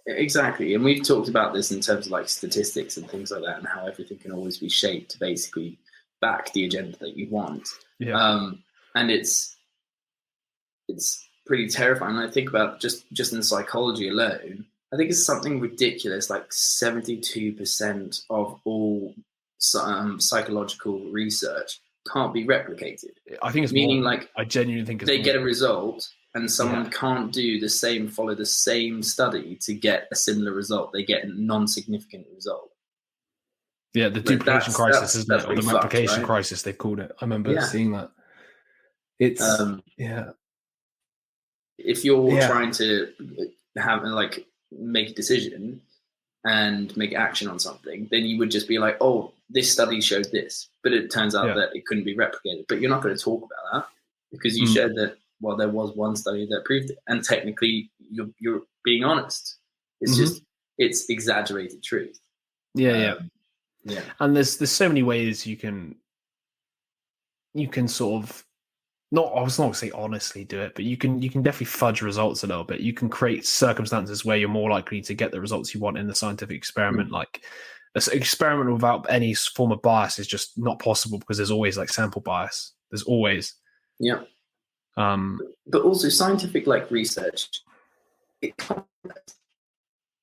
Exactly. And we've talked about this in terms of like statistics and things like that, and how everything can always be shaped to basically back the agenda that you want. And it's pretty terrifying. I think about just in psychology alone, I think it's something ridiculous, like 72% of all psychological research can't be replicated. I think it's meaning more, like I genuinely think it's they get a result and someone can't follow the same study to get a similar result. They get a non-significant result. Yeah, the duplication crisis, isn't it? Or the replication crisis, they've called it. I remember seeing that. It's if you're trying to have like make a decision and make action on something, then you would just be like, oh, this study showed this, but it turns out that it couldn't be replicated. But you're not going to talk about that. because you shared that, well, there was one study that proved it, and technically you're being honest. It's just, it's exaggerated truth. Yeah. And there's so many ways you can sort of, I was not going to say honestly do it, but you can definitely fudge results a little bit. You can create circumstances where you're more likely to get the results you want in the scientific experiment. Like an experiment without any form of bias is just not possible, because there's always like sample bias. There's always. Yeah. But also scientific like research, it's complex,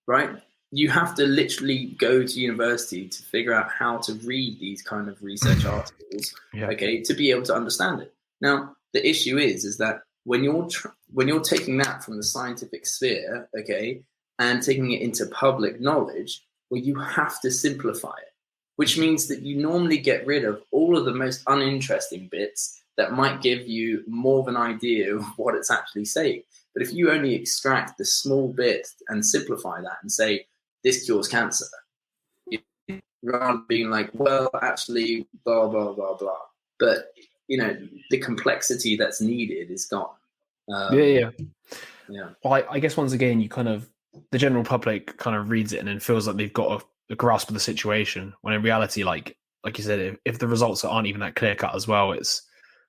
right? You have to literally go to university to figure out how to read these kind of research articles, okay, to be able to understand it. Now, the issue is that when you're taking that from the scientific sphere, okay, and taking it into public knowledge, well, you have to simplify it, which means that you normally get rid of all of the most uninteresting bits that might give you more of an idea of what it's actually saying. But if you only extract the small bit and simplify that and say, this cures cancer, rather than being like, well, actually, blah, blah, blah, blah. But, the complexity that's needed is gone. Yeah. Well, I guess once again, the general public kind of reads it and then feels like they've got a grasp of the situation, when in reality, like you said, if the results aren't even that clear cut as well,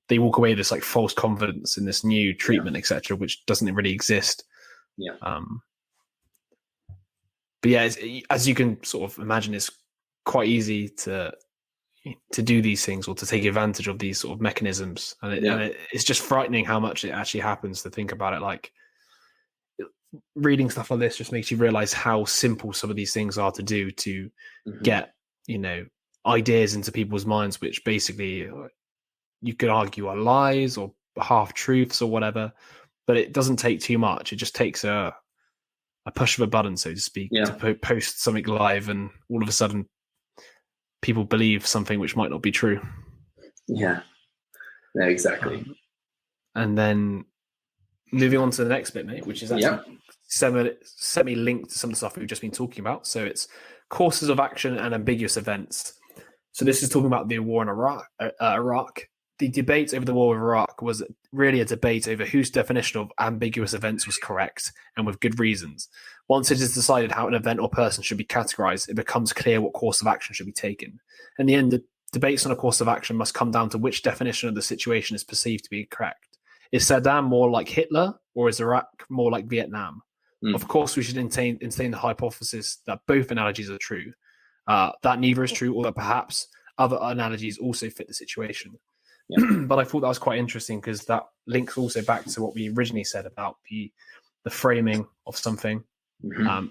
they walk away with this like false confidence in this new treatment, etc., which doesn't really exist. Yeah. But yeah, as you can sort of imagine, it's quite easy to do these things or to take advantage of these sort of mechanisms, and it's just frightening how much it actually happens to think about it. Like reading stuff like this just makes you realize how simple some of these things are to do to get ideas into people's minds, which basically you could argue are lies or half truths or whatever, but it doesn't take too much. It just takes a push of a button, so to speak, to post something live, and all of a sudden people believe something which might not be true. Yeah, exactly. And then moving on to the next bit, mate, which is actually semi-linked to some of the stuff we've just been talking about. So it's courses of action and ambiguous events. So this is talking about the war in Iraq. The debate over the war of Iraq was really a debate over whose definition of ambiguous events was correct, and with good reasons. Once it is decided how an event or person should be categorized, it becomes clear what course of action should be taken. In the end, the debates on a course of action must come down to which definition of the situation is perceived to be correct. Is Saddam more like Hitler, or is Iraq more like Vietnam? Of course, we should entertain the hypothesis that both analogies are true, that neither is true, or that perhaps other analogies also fit the situation. But I thought that was quite interesting, because that links also back to what we originally said about the framing of something.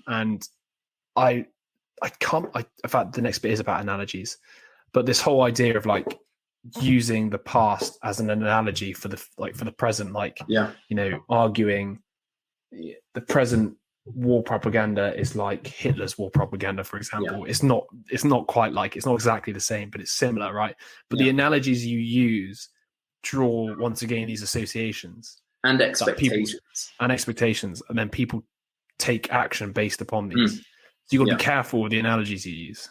And in fact, the next bit is about analogies, but this whole idea of like using the past as an analogy for the present, arguing the present war propaganda is like Hitler's war propaganda, for example. It's not exactly the same, but it's similar, right? But the analogies you use draw once again these associations and expectations, and then people take action based upon these. So you've got to be careful with the analogies you use.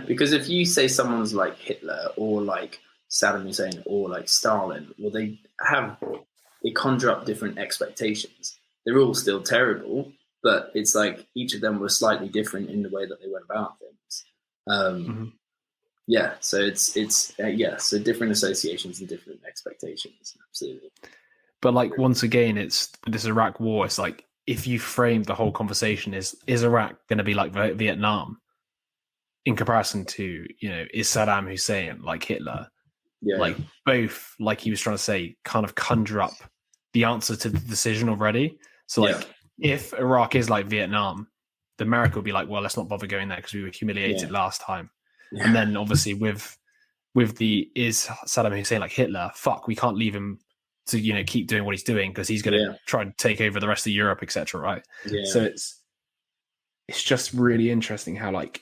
Because if you say someone's like Hitler or like Saddam Hussein or like Stalin, well, they conjure up different expectations. They're all still terrible, but it's like each of them was slightly different in the way that they went about things. So so different associations and different expectations. Absolutely. But like, once again, it's this Iraq war. It's like, if you frame the whole conversation is Iraq going to be like Vietnam in comparison to, is Saddam Hussein like Hitler? Like both, like he was trying to say, kind of conjure up the answer to the decision already. So like, if Iraq is like Vietnam, the America would be like, well, let's not bother going there because we were humiliated last time. And then obviously with the, is Saddam Hussein like Hitler? Fuck, we can't leave him to keep doing what he's doing because he's going to try and take over the rest of Europe, etc. Right? So it's just really interesting how like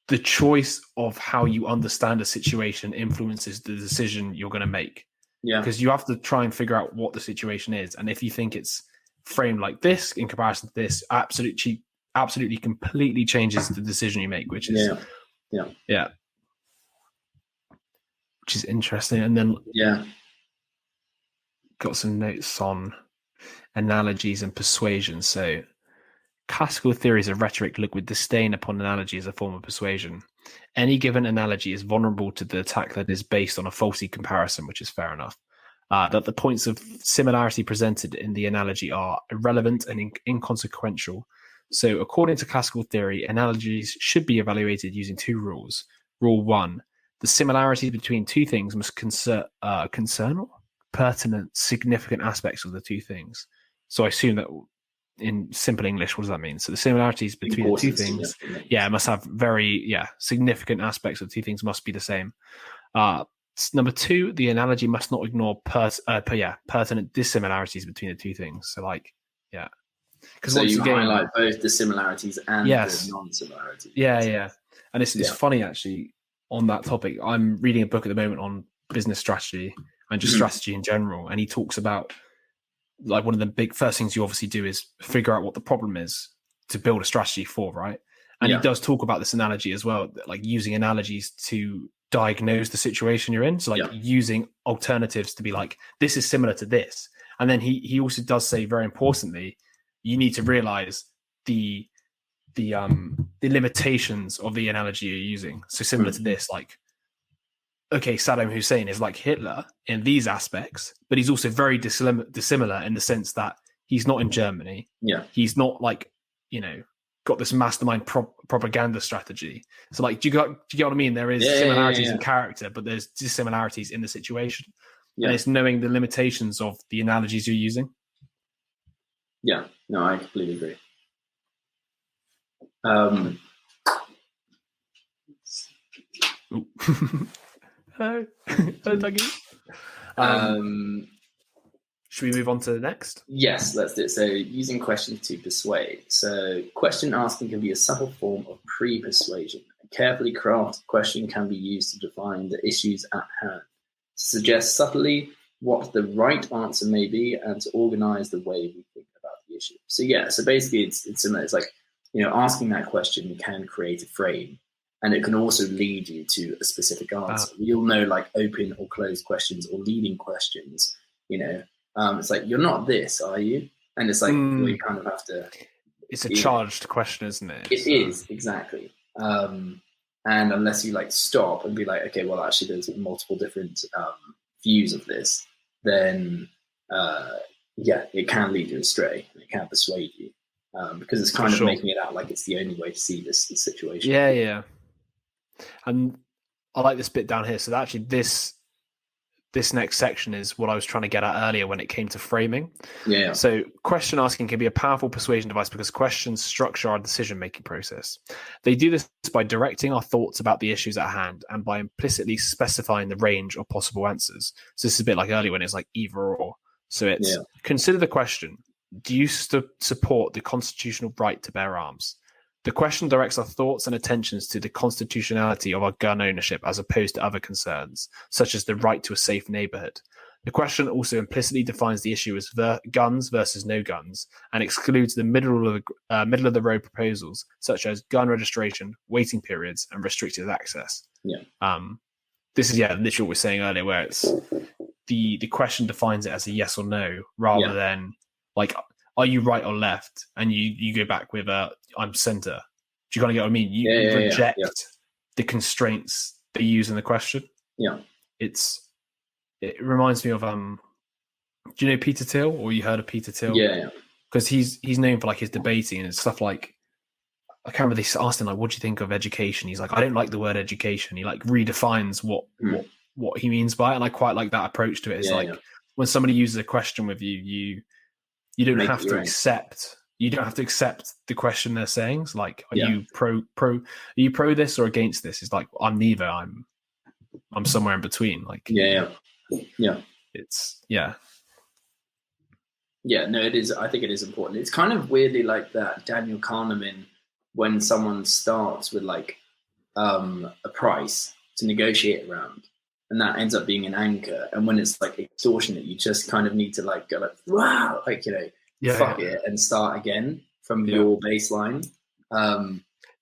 the choice of how you understand a situation influences the decision you're going to make. Because you have to try and figure out what the situation is, and if you think it's framed like this in comparison to this, absolutely completely changes the decision you make, which is which is interesting. And then got some notes on analogies and persuasion. So classical theories of rhetoric look with disdain upon analogy as a form of persuasion. Any given analogy is vulnerable to the attack that is based on a faulty comparison, which is fair enough. That the points of similarity presented in the analogy are irrelevant and inconsequential. So according to classical theory, analogies should be evaluated using two rules. Rule 1, the similarities between two things must concern or pertinent, significant aspects of the two things. So I assume that in simple English, what does that mean? So the similarities between the two things, must have very, significant aspects of the two things must be the same. Number 2, the analogy must not ignore pertinent dissimilarities between the two things. So because so you highlight both the similarities and the non-similarities. And it's funny actually on that topic. I'm reading a book at the moment on business strategy and just strategy in general, and he talks about like one of the big first things you obviously do is figure out what the problem is to build a strategy for, right? And he does talk about this analogy as well, like using analogies to diagnose the situation you're in. So using alternatives to be like, this is similar to this. And then he also does say, very importantly, you need to realize the limitations of the analogy you're using. So similar to this, like, okay, Saddam Hussein is like Hitler in these aspects, but he's also very dissimilar in the sense that he's not in Germany. He's not like, got this mastermind propaganda strategy. So like, do you get what I mean? There is similarities in character, but there's dissimilarities in the situation. And it's knowing the limitations of the analogies you're using. Yeah, no, I completely agree. Hello, Dougie. Should we move on to the next? Yes, let's do it. So using questions to persuade. So question asking can be a subtle form of pre-persuasion. A carefully crafted question can be used to define the issues at hand, to suggest subtly what the right answer may be, and to organize the way we think about the issue. So so basically it's similar. It's like, asking that question can create a frame, and it can also lead you to a specific answer. You'll know like open or closed questions or leading questions, it's like, you're not this, are you? And it's like, well, you kind of have to. It's a charged question, isn't it? It is, exactly. And unless you like stop and be like, okay, well, actually there's multiple different views of this, then it can lead you astray and it can persuade you because it's kind of making it out like it's the only way to see this situation. Yeah. And I like this bit down here. So that actually this next section is what I was trying to get at earlier when it came to framing. So question asking can be a powerful persuasion device because questions structure our decision-making process. They do this by directing our thoughts about the issues at hand and by implicitly specifying the range of possible answers. So this is a bit like earlier when it's like either or. So it's consider the question. Do you support the constitutional right to bear arms? The question directs our thoughts and attentions to the constitutionality of our gun ownership as opposed to other concerns, such as the right to a safe neighborhood. The question also implicitly defines the issue as guns versus no guns and excludes the middle of the road proposals, such as gun registration, waiting periods, and restricted access. This is literally what we were saying earlier, where it's the question defines it as a yes or no rather than like, are you right or left? And you go back with I'm center. Do you kind of get what I mean? You reject the constraints they use in the question. It reminds me of do you know Peter Thiel, or you heard of Peter Thiel? Because he's known for like his debating and stuff like, I can't remember, they asked him like, what do you think of education? He's like, I don't like the word education. He like redefines what he means by it, and I quite like that approach to it. It's when somebody uses a question with you don't have to accept. You don't have to accept the question they're saying. It's like, are you pro this or against this? It's like, I'm neither. I'm somewhere in between. Like, it's no, it is. I think it is important. It's kind of weirdly like that Daniel Kahneman, when someone starts with like a price to negotiate around, and that ends up being an anchor. And when it's like extortionate, you just kind of need to like go like, wow, like, fuck it and start again from your baseline.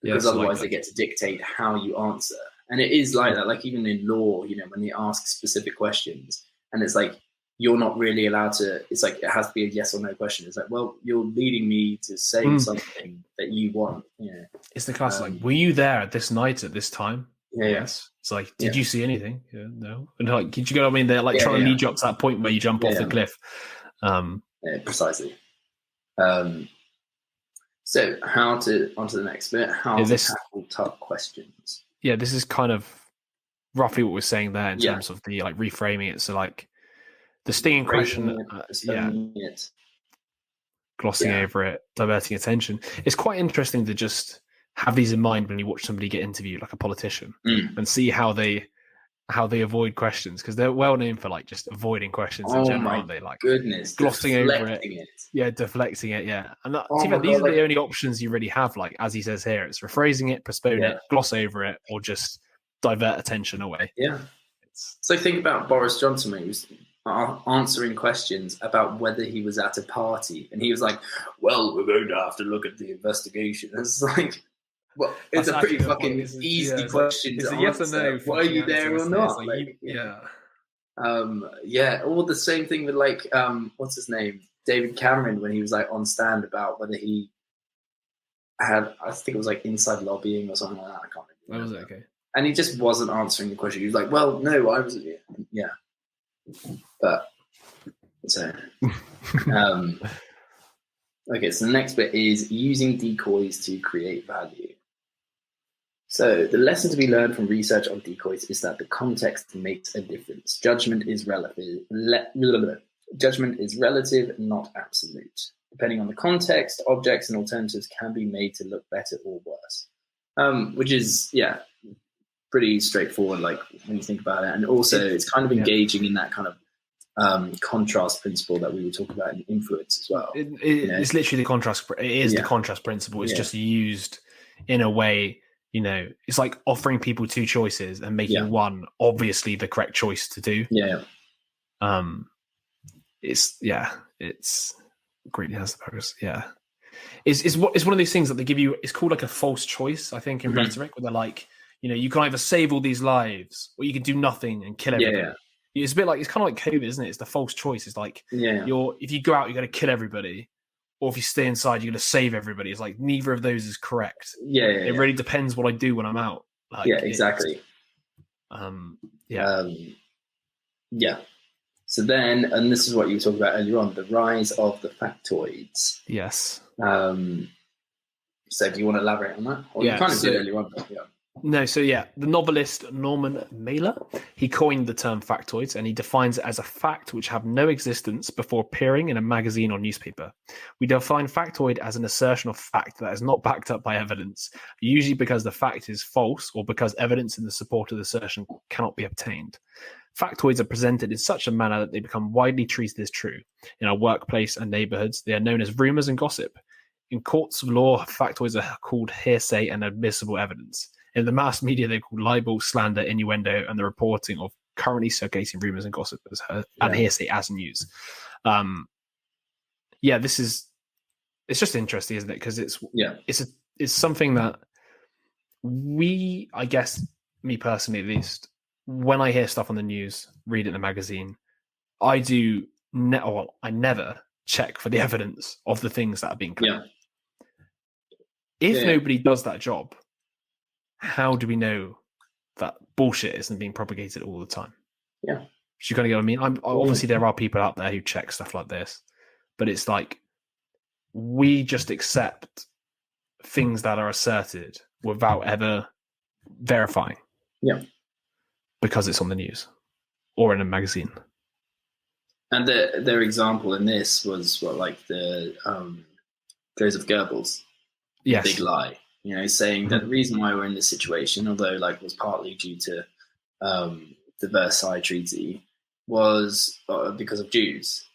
Because otherwise they get to dictate how you answer. And it is like that, like even in law, you know, when they ask specific questions and it's like, you're not really allowed to, it's like, it has to be a yes or no question. It's like, well, you're leading me to say something that you want. Yeah. It's the class like, were you there at this night at this time? Yeah. Yes. It's like, did you see anything? Yeah, no. And like, did you go, I mean, they're like trying to lead you up to that point where you jump off the cliff. Yeah, precisely. So how to, onto the next bit, how to tackle tough questions. Yeah, this is kind of roughly what we're saying there in terms of the like reframing it. So like, the stinging question, glossing over it, diverting attention. It's quite interesting to just have these in mind when you watch somebody get interviewed, like a politician, and see how they avoid questions, because they're well known for like just avoiding questions in general, aren't they? Like glossing over it. Deflecting it, And these are the only options you really have. Like as he says here, it's rephrasing it, postpone it, gloss over it, or just divert attention away. Yeah. So think about Boris Johnson when he was answering questions about whether he was at a party, and he was like, well, we're going to have to look at the investigation. It's like, well, it's a pretty fucking easy question to answer. Yes or no, why are you there or not? Or the same thing with like what's his name, David Cameron, when he was like on stand about whether he had, I think it was like inside lobbying or something like that, I can't remember. Was it okay? And he just wasn't answering the question. He was like, well, no, I was But so okay, so the next bit is using decoys to create value. So the lesson to be learned from research on decoys is that the context makes a difference. Judgment is relative, not absolute. Depending on the context, objects and alternatives can be made to look better or worse. Which is pretty straightforward, like when you think about it. And also it's kind of engaging in that kind of contrast principle that we were talking about in influence as well. It's literally the contrast. It is the contrast principle. It's just used in a way, you know, it's like offering people two choices and making one obviously the correct choice to do. It's greatly has the purpose. It's one of those things that they give you. It's called like a false choice, I think, in rhetoric, where they're like, you know, you can either save all these lives or you can do nothing and kill everybody. It's a bit like, it's kind of like COVID, isn't it? It's the false choice. It's like, if you go out, you're going to kill everybody, or if you stay inside, you're going to save everybody. It's like neither of those is correct. It really depends what I do when I'm out. Like, exactly. So then, and this is what you were talking about earlier on, the rise of the factoids. Yes. So do you want to elaborate on that? Or you kind of did earlier on. No, so the novelist Norman Mailer, he coined the term factoids, and he defines it as a fact which have no existence before appearing in a magazine or newspaper. We define factoid as an assertion of fact that is not backed up by evidence, usually because the fact is false or because evidence in the support of the assertion cannot be obtained. Factoids are presented in such a manner that they become widely treated as true. In our workplace and neighborhoods, they are known as rumors and gossip. In courts of law, factoids are called hearsay and admissible evidence. In the mass media, they're called libel, slander, innuendo, and the reporting of currently circulating rumors and gossip and hearsay as news. It's just interesting, isn't it? Because it's something that we, I guess, me personally at least, when I hear stuff on the news, read it in a magazine, I never check for the evidence of the things that are being claimed. If nobody does that job, how do we know that bullshit isn't being propagated all the time? You kind of get what I mean? Obviously, there are people out there who check stuff like this, but it's like we just accept things that are asserted without ever verifying. Because it's on the news or in a magazine. And their example in this was the Joseph Goebbels, big lie. You know, saying that the reason why we're in this situation, although was partly due to the Versailles Treaty, was because of Jews.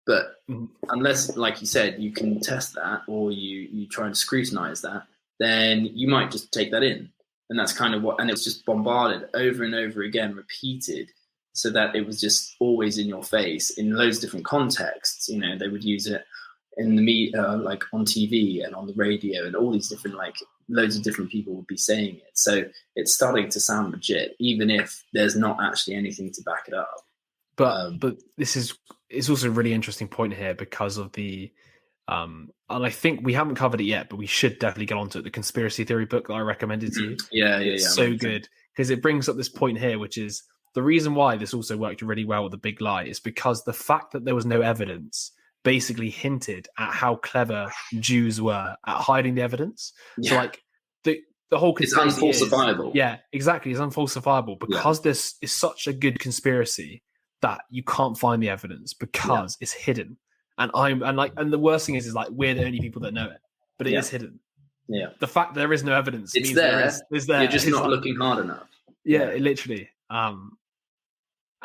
But unless, like you said, you can test that or you try and scrutinize that, then you might just take that in. And that's kind of and it's just bombarded over and over again, repeated, so that it was just always in your face in loads of different contexts. You know, they would use it in the media, like on TV and on the radio and all these different loads of different people would be saying it. So it's starting to sound legit, even if there's not actually anything to back it up. But it's also a really interesting point here because of the and I think we haven't covered it yet, but we should definitely get onto it. The conspiracy theory book that I recommended to you. It's so good because it brings up this point here, which is the reason why this also worked really well with The Big Lie is because the fact that there was no evidence basically hinted at how clever Jews were at hiding the evidence. So like the whole conspiracy it's unfalsifiable. Exactly. It's unfalsifiable because this is such a good conspiracy that you can't find the evidence because it's hidden. And the worst thing is like we're the only people that know it, but it is hidden. Yeah. The fact there is no evidence it's means there. It's there. You're just not looking hard enough. Yeah, literally. And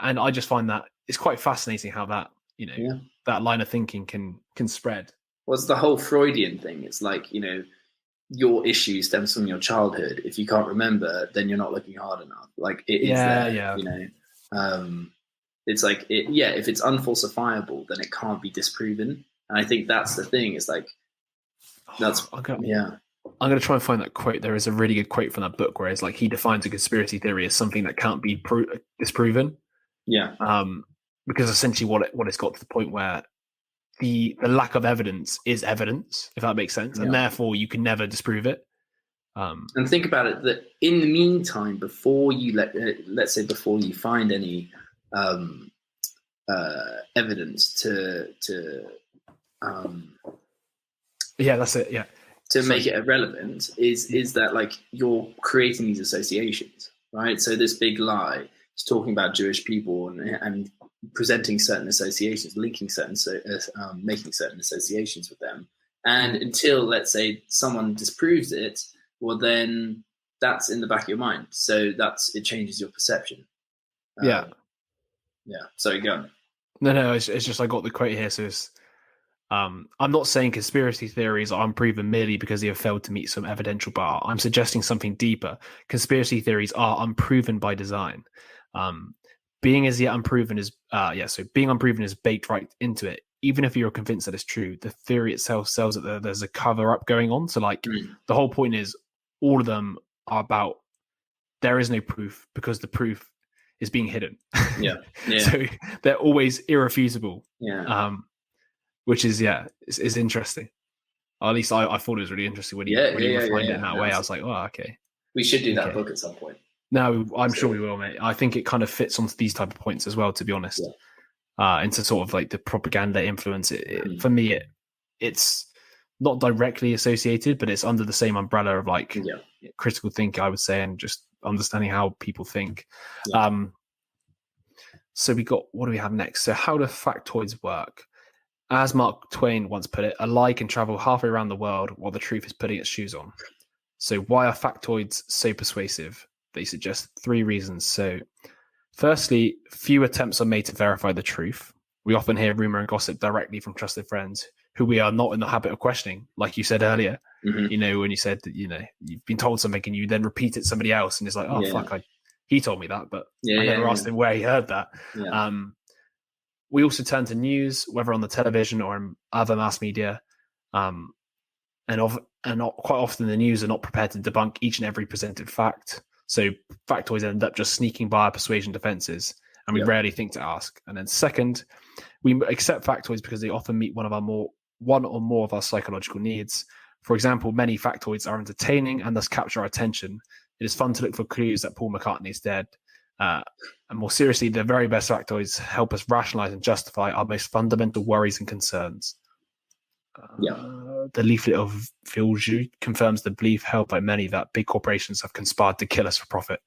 I just find that it's quite fascinating how that, that line of thinking can spread. Well, it's the whole Freudian thing. It's like, your issue stems from your childhood. If you can't remember, then you're not looking hard enough. Like it is there, it's like, if it's unfalsifiable, then it can't be disproven. And I think that's the thing. It's like, I'm going to try and find that quote. There is a really good quote from that book where it's like he defines a conspiracy theory as something that can't be disproven. Yeah. Because essentially what it's got to the point where the lack of evidence is evidence, if that makes sense. And therefore you can never disprove it. And think about it, that in the meantime, before you let's say before you find any evidence to that's it. Yeah. To make it irrelevant is that like you're creating these associations, right? So this big lie is talking about Jewish people and presenting certain associations, linking certain, making certain associations with them. And until, let's say, someone disproves it, well, then that's in the back of your mind. So it changes your perception. Sorry, go on. No, it's just I got the quote here. So it's, I'm not saying conspiracy theories are unproven merely because they have failed to meet some evidential bar. I'm suggesting something deeper. Conspiracy theories are unproven by design. Being as yet unproven is being unproven is baked right into it. Even if you're convinced that it's true, the theory itself sells that there's a cover up going on. So like the whole point is all of them are about there is no proof because the proof is being hidden. So they're always irrefutable. Which is is interesting. Or at least I thought it was really interesting when you refined it in that way. I was like, oh, okay. We should do that book at some point. No, I'm sure we will, mate. I think it kind of fits onto these type of points as well, to be honest. Into sort of like the propaganda influence. For me, it's not directly associated, but it's under the same umbrella of like critical thinking, I would say, and just understanding how people think. So what do we have next? So how do factoids work? As Mark Twain once put it, a lie can travel halfway around the world while the truth is putting its shoes on. So why are factoids so persuasive? They suggest 3 reasons. So firstly, few attempts are made to verify the truth. We often hear rumor and gossip directly from trusted friends who we are not in the habit of questioning. Like you said earlier, when you said that, you've been told something and you then repeat it to somebody else and it's like, fuck, he told me that, but I never asked him where he heard that. We also turn to news, whether on the television or in other mass media, and quite often the news are not prepared to debunk each and every presented fact. So factoids end up just sneaking by our persuasion defenses, and we rarely think to ask. And then second, we accept factoids because they often meet one or more of our psychological needs. For example, many factoids are entertaining and thus capture our attention. It is fun to look for clues that Paul McCartney is dead. And more seriously, the very best factoids help us rationalize and justify our most fundamental worries and concerns. The leaflet of Viljou confirms the belief held by many that big corporations have conspired to kill us for profit.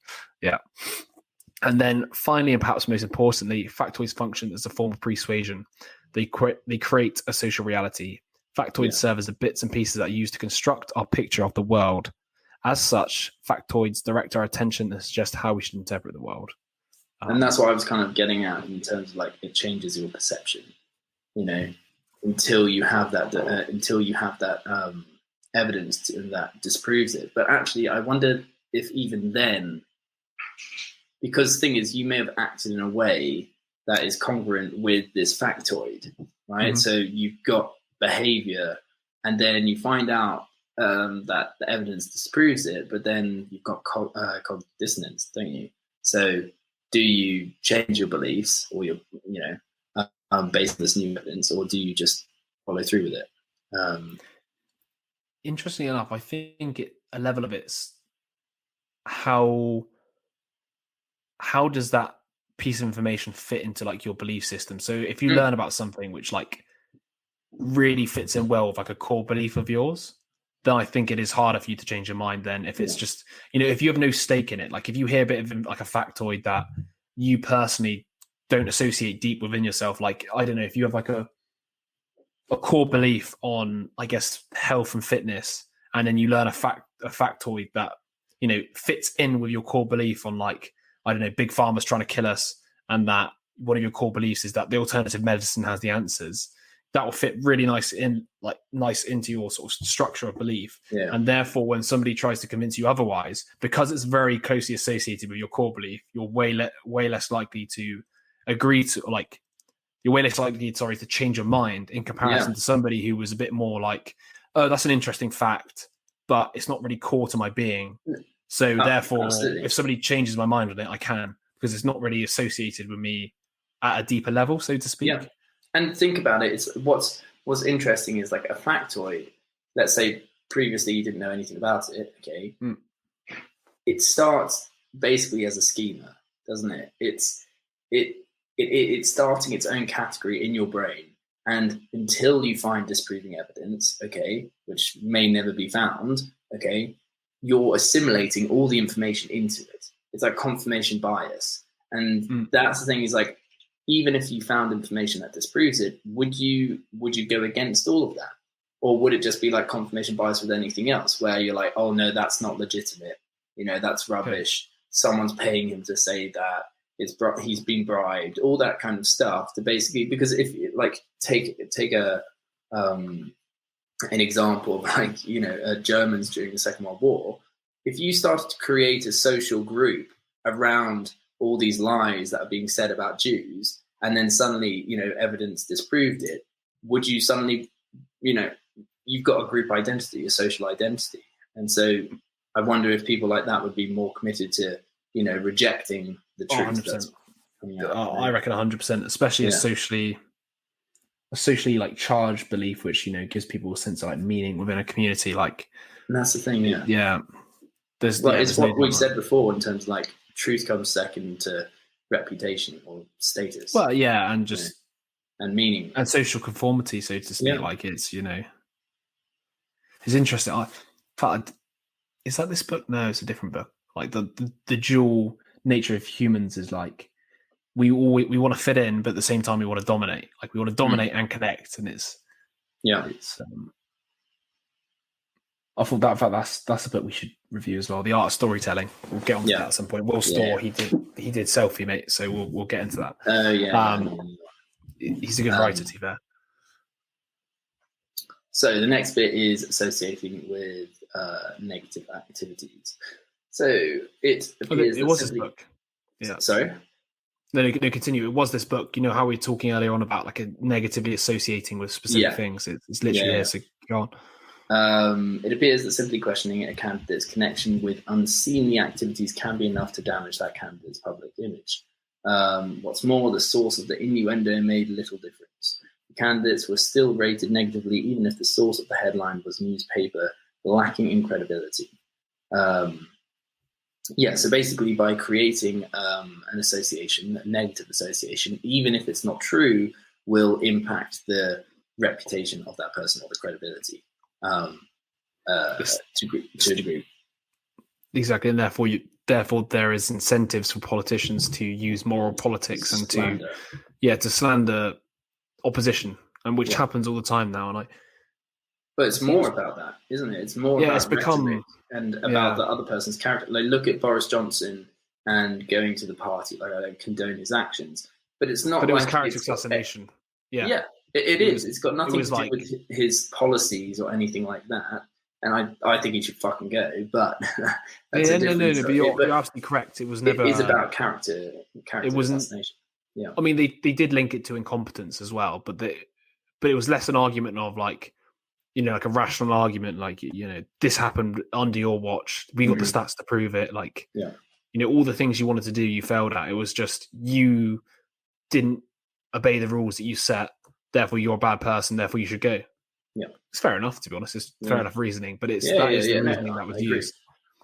And then finally, and perhaps most importantly, factoids function as a form of persuasion. They create a social reality. Factoids serve as the bits and pieces that are used to construct our picture of the world. As such, factoids direct our attention and suggest how we should interpret the world. And that's what I was kind of getting at in terms of like it changes your perception, until you have that evidence that disproves it. But actually, I wonder if even then, because the thing is, you may have acted in a way that is congruent with this factoid, right? So you've got behavior, and then you find out that the evidence disproves it, but then you've got dissonance, don't you? So do you change your beliefs or your, based on this new evidence, or do you just follow through with it? Interestingly enough, I think a level of it's how does that piece of information fit into like your belief system? So if you learn about something which like really fits in well with like a core belief of yours, then I think it is harder for you to change your mind than if it's just, if you have no stake in it. Like if you hear a bit of like a factoid that you personally don't associate deep within yourself, like, I don't know, if you have like a core belief on, I guess, health and fitness, and then you learn a factoid that, fits in with your core belief on, like, I don't know, big pharma's trying to kill us, and that one of your core beliefs is that the alternative medicine has the answers. That will fit really nice into your sort of structure of belief. Yeah. And therefore, when somebody tries to convince you otherwise, because it's very closely associated with your core belief, you're way less likely to agree to, like, you're way less likely, to change your mind in comparison to somebody who was a bit more like, oh, that's an interesting fact, but it's not really core to my being. So therefore, if somebody changes my mind with it, I can, because it's not really associated with me at a deeper level, so to speak. Yeah. And think about it. It's what's interesting is like a factoid. Let's say previously you didn't know anything about it. Okay, It starts basically as a schema, doesn't it? It's starting its own category in your brain, and until you find disproving evidence, okay, which may never be found, okay, you're assimilating all the information into it. It's like confirmation bias, and that's the thing. Is like, even if you found information that disproves it, would you go against all of that? Or would it just be like confirmation bias with anything else, where you're like, oh no, that's not legitimate. That's rubbish. Okay. Someone's paying him to say that. He's been bribed, all that kind of stuff. To basically, because if you like take an example of like, Germans during the Second World War, if you started to create a social group around all these lies that are being said about Jews, and then suddenly, evidence disproved it, would you suddenly, you've got a group identity, a social identity. And so I wonder if people like that would be more committed to, rejecting the truth. 100%. I reckon 100%, especially a socially like charged belief, which, gives people a sense of like meaning within a community. Like, and that's the thing. Yeah. Yeah. It's what we've said before in terms of like, truth comes second to reputation or status. Well, yeah, and just and meaning and social conformity, so to speak. Yeah. Like it's it's interesting. Is that this book? No, it's a different book. Like the dual nature of humans is like we want to fit in, but at the same time we want to dominate. Like we want to dominate and connect, and it's. I thought that, in fact, that's a book we should review as well. The Art of Storytelling. We'll get on to that at some point. Will Storr, he did Selfie, mate. So we'll get into that. He's a good writer, to be fair. So the next bit is associating with negative activities. So it was this book. Yeah. Sorry. No, continue. It was this book. You know how we were talking earlier on about like a negatively associating with specific things. It's literally here. So go on. It appears that simply questioning a candidate's connection with unseemly activities can be enough to damage that candidate's public image. What's more, the source of the innuendo made little difference. The candidates were still rated negatively, even if the source of the headline was newspaper lacking in credibility. So basically by creating an association, a negative association, even if it's not true, will impact the reputation of that person or the credibility. To a degree. Exactly, and therefore there is incentives for politicians to use moral politics and to slander opposition, and which happens all the time now. But it's more about that, isn't it? It's more about it's become and about the other person's character. Like, look at Boris Johnson and going to the party. Like, I don't condone his actions, but it's not. But it was character assassination. It is. It's got nothing to do with his policies or anything like that. And I think he should fucking go. But that's no. But you're absolutely correct. It was never. It is about character assassination. Yeah. I mean, they did link it to incompetence as well, but it was less an argument of like like a rational argument, like, this happened under your watch. We got the stats to prove it. Like, all the things you wanted to do, you failed at. It was just you didn't obey the rules that you set. Therefore, you're a bad person. Therefore, you should go. Yeah, it's fair enough, to be honest. It's fair enough reasoning, but that is the reasoning that was used.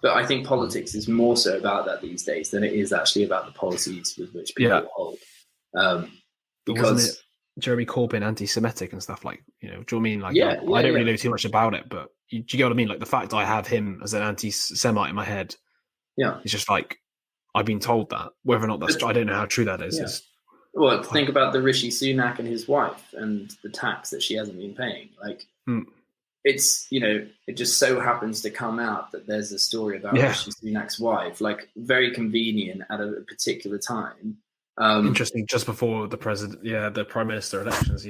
But I think politics is more so about that these days than it is actually about the policies with which people hold. Because wasn't it Jeremy Corbyn anti-Semitic and stuff, like, do you know what I mean? Like, I don't really know too much about it, but do you get what I mean? Like, the fact I have him as an anti-Semite in my head, it's just like, I've been told that. Whether or not that's true, I don't know how true that is. Well, think about the Rishi Sunak and his wife and the tax that she hasn't been paying. Like, it's, it just so happens to come out that there's a story about Rishi Sunak's wife, like, very convenient at a particular time. Interesting, just before the president, the prime minister elections,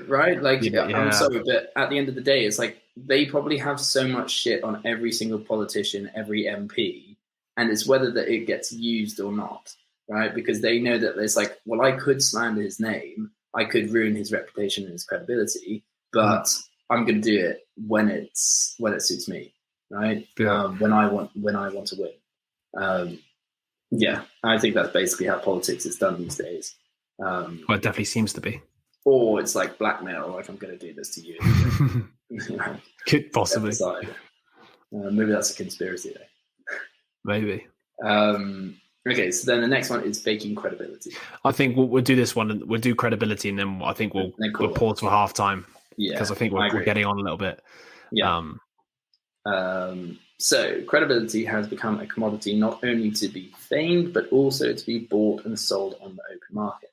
right. Like, I'm sorry, but at the end of the day, it's like they probably have so much shit on every single politician, every MP, and it's whether that it gets used or not, right? Because they know that there's like, well, I could slander his name, I could ruin his reputation and his credibility, but I'm going to do it when it suits me, right? When I want to win. I think that's basically how politics is done these days. Well, it definitely seems to be. Or it's like blackmail, like, I'm going to do this to you. Could possibly. Maybe that's a conspiracy, though. Maybe. Okay, so then the next one is faking credibility. I think we'll do this one, and we'll do credibility, and then I think we'll pause for half time. Because I think we're getting on a little bit. So credibility has become a commodity not only to be feigned, but also to be bought and sold on the open market.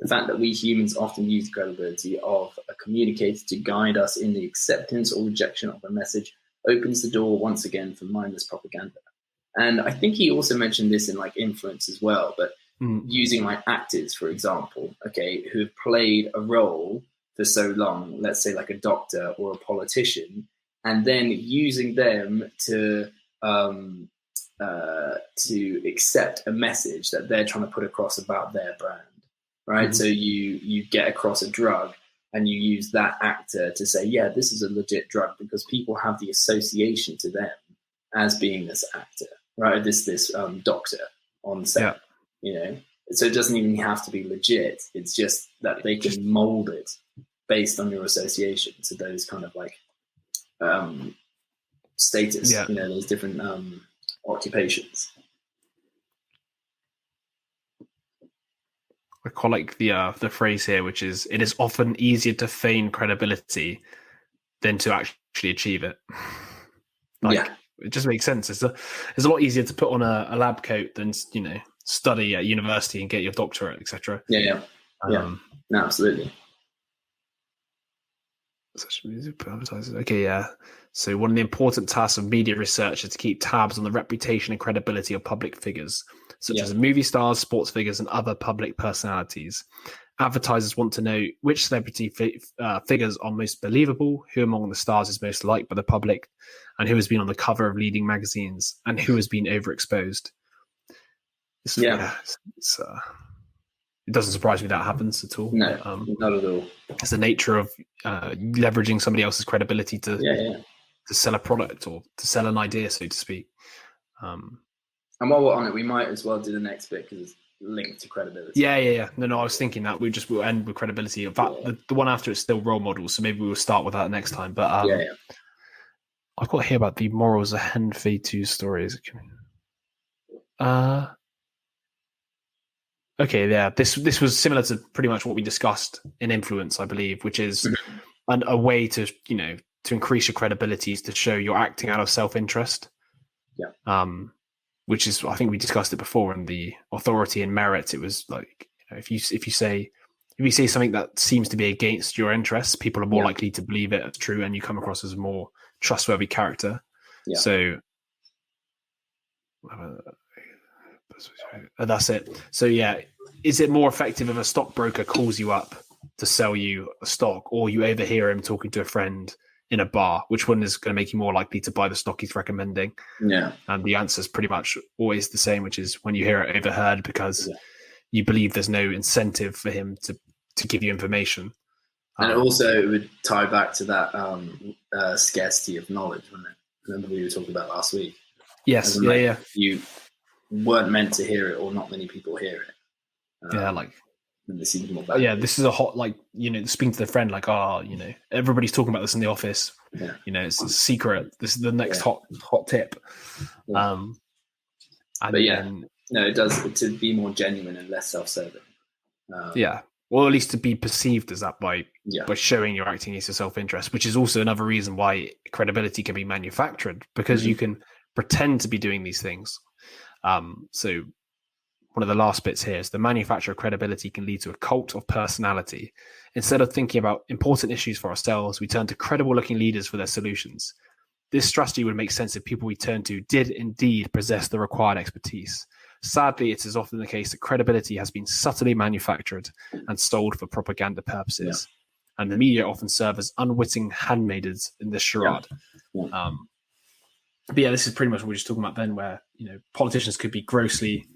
The fact that we humans often use the credibility of a communicator to guide us in the acceptance or rejection of a message opens the door once again for mindless propaganda. And I think he also mentioned this in like influence as well, but using like actors, for example, who have played a role for so long, let's say like a doctor or a politician, and then using them to accept a message that they're trying to put across about their brand, right? So you get across a drug and you use that actor to say, yeah, this is a legit drug, because people have the association to them as being this actor, right? This doctor on set, So it doesn't even have to be legit. It's just that they can mold it based on your association to those kind of like status, those different occupations. I quite like the phrase here, which is, it is often easier to feign credibility than to actually achieve it. It just makes sense. It's a lot easier to put on a lab coat than, study at university and get your doctorate, etc. No, absolutely. So one of the important tasks of media research is to keep tabs on the reputation and credibility of public figures, such as movie stars, sports figures, and other public personalities. Advertisers want to know which celebrity figures are most believable, who among the stars is most liked by the public, and who has been on the cover of leading magazines, and who has been overexposed. It doesn't surprise me that happens at all. No, not at all. It's the nature of leveraging somebody else's credibility to sell a product or to sell an idea, so to speak. And while we're on it, we might as well do the next bit because it's linked to credibility. No, I was thinking that we'll end with credibility. In fact, the one after is still role models, so maybe we'll start with that next time. But I've got to hear about the morals of Hen Fei Tu stories. This was similar to pretty much what we discussed in Influence, I believe, which is a way to to increase your credibility is to show you're acting out of self-interest. Which is, I think we discussed it before in the authority and merit. It was like, if you say something that seems to be against your interests, people are more likely to believe it as true, and you come across as a more trustworthy character. So that's it. So is it more effective if a stockbroker calls you up to sell you a stock, or you overhear him talking to a friend in a bar? Which one is going to make you more likely to buy the stock he's recommending? And the answer is pretty much always the same, which is when you hear it overheard, because you believe there's no incentive for him to give you information. And also it would tie back to that scarcity of knowledge, wouldn't it? Remember we were talking about last week? Yes, yeah. You weren't meant to hear it, or not many people hear it. And this seems more valuable. This is a hot, speaking to the friend, everybody's talking about this in the office. Yeah. It's a secret. This is the next hot tip. Yeah. It does to be more genuine and less self-serving. Or at least to be perceived as that by showing you're acting as your self-interest, which is also another reason why credibility can be manufactured, because you can pretend to be doing these things. So one of the last bits here is the manufacture of credibility can lead to a cult of personality. Instead of thinking about important issues for ourselves, we turn to credible-looking leaders for their solutions. This strategy would make sense if people we turn to did indeed possess the required expertise. Sadly, it is often the case that credibility has been subtly manufactured and sold for propaganda purposes, and the media often serve as unwitting handmaidens in this charade. This is pretty much what we were just talking about then, where politicians could be grossly,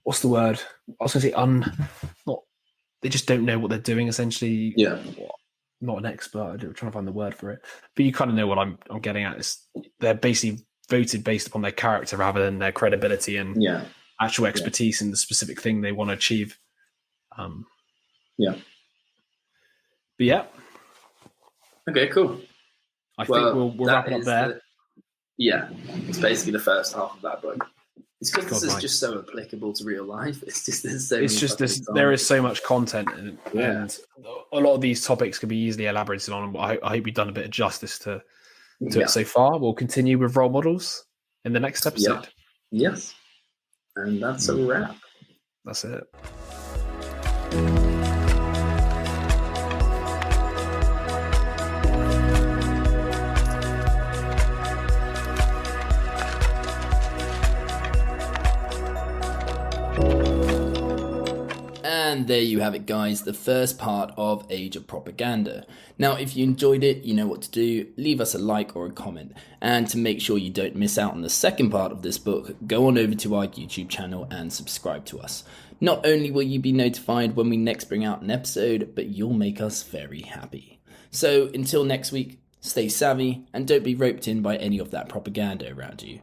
what's the word? I was going to say they just don't know what they're doing. Essentially, not an expert. I'm trying to find the word for it, but you kind of know what I'm getting at. Is they're basically voted based upon their character rather than their credibility and actual expertise in the specific thing they want to achieve. Okay, cool. I think we'll wrap it up there. It's basically the first half of that book. It's because this is just so applicable to real life. It's just there is so much content, and a lot of these topics can be easily elaborated on. I hope we've done a bit of justice to it so far. We'll continue with role models in the next episode. Yes, and that's a wrap. That's it. And there you have it, guys, the first part of Age of Propaganda. Now, if you enjoyed it, you know what to do. Leave us a like or a comment. And to make sure you don't miss out on the second part of this book, go on over to our YouTube channel and subscribe to us. Not only will you be notified when we next bring out an episode, but you'll make us very happy. So until next week, stay savvy and don't be roped in by any of that propaganda around you.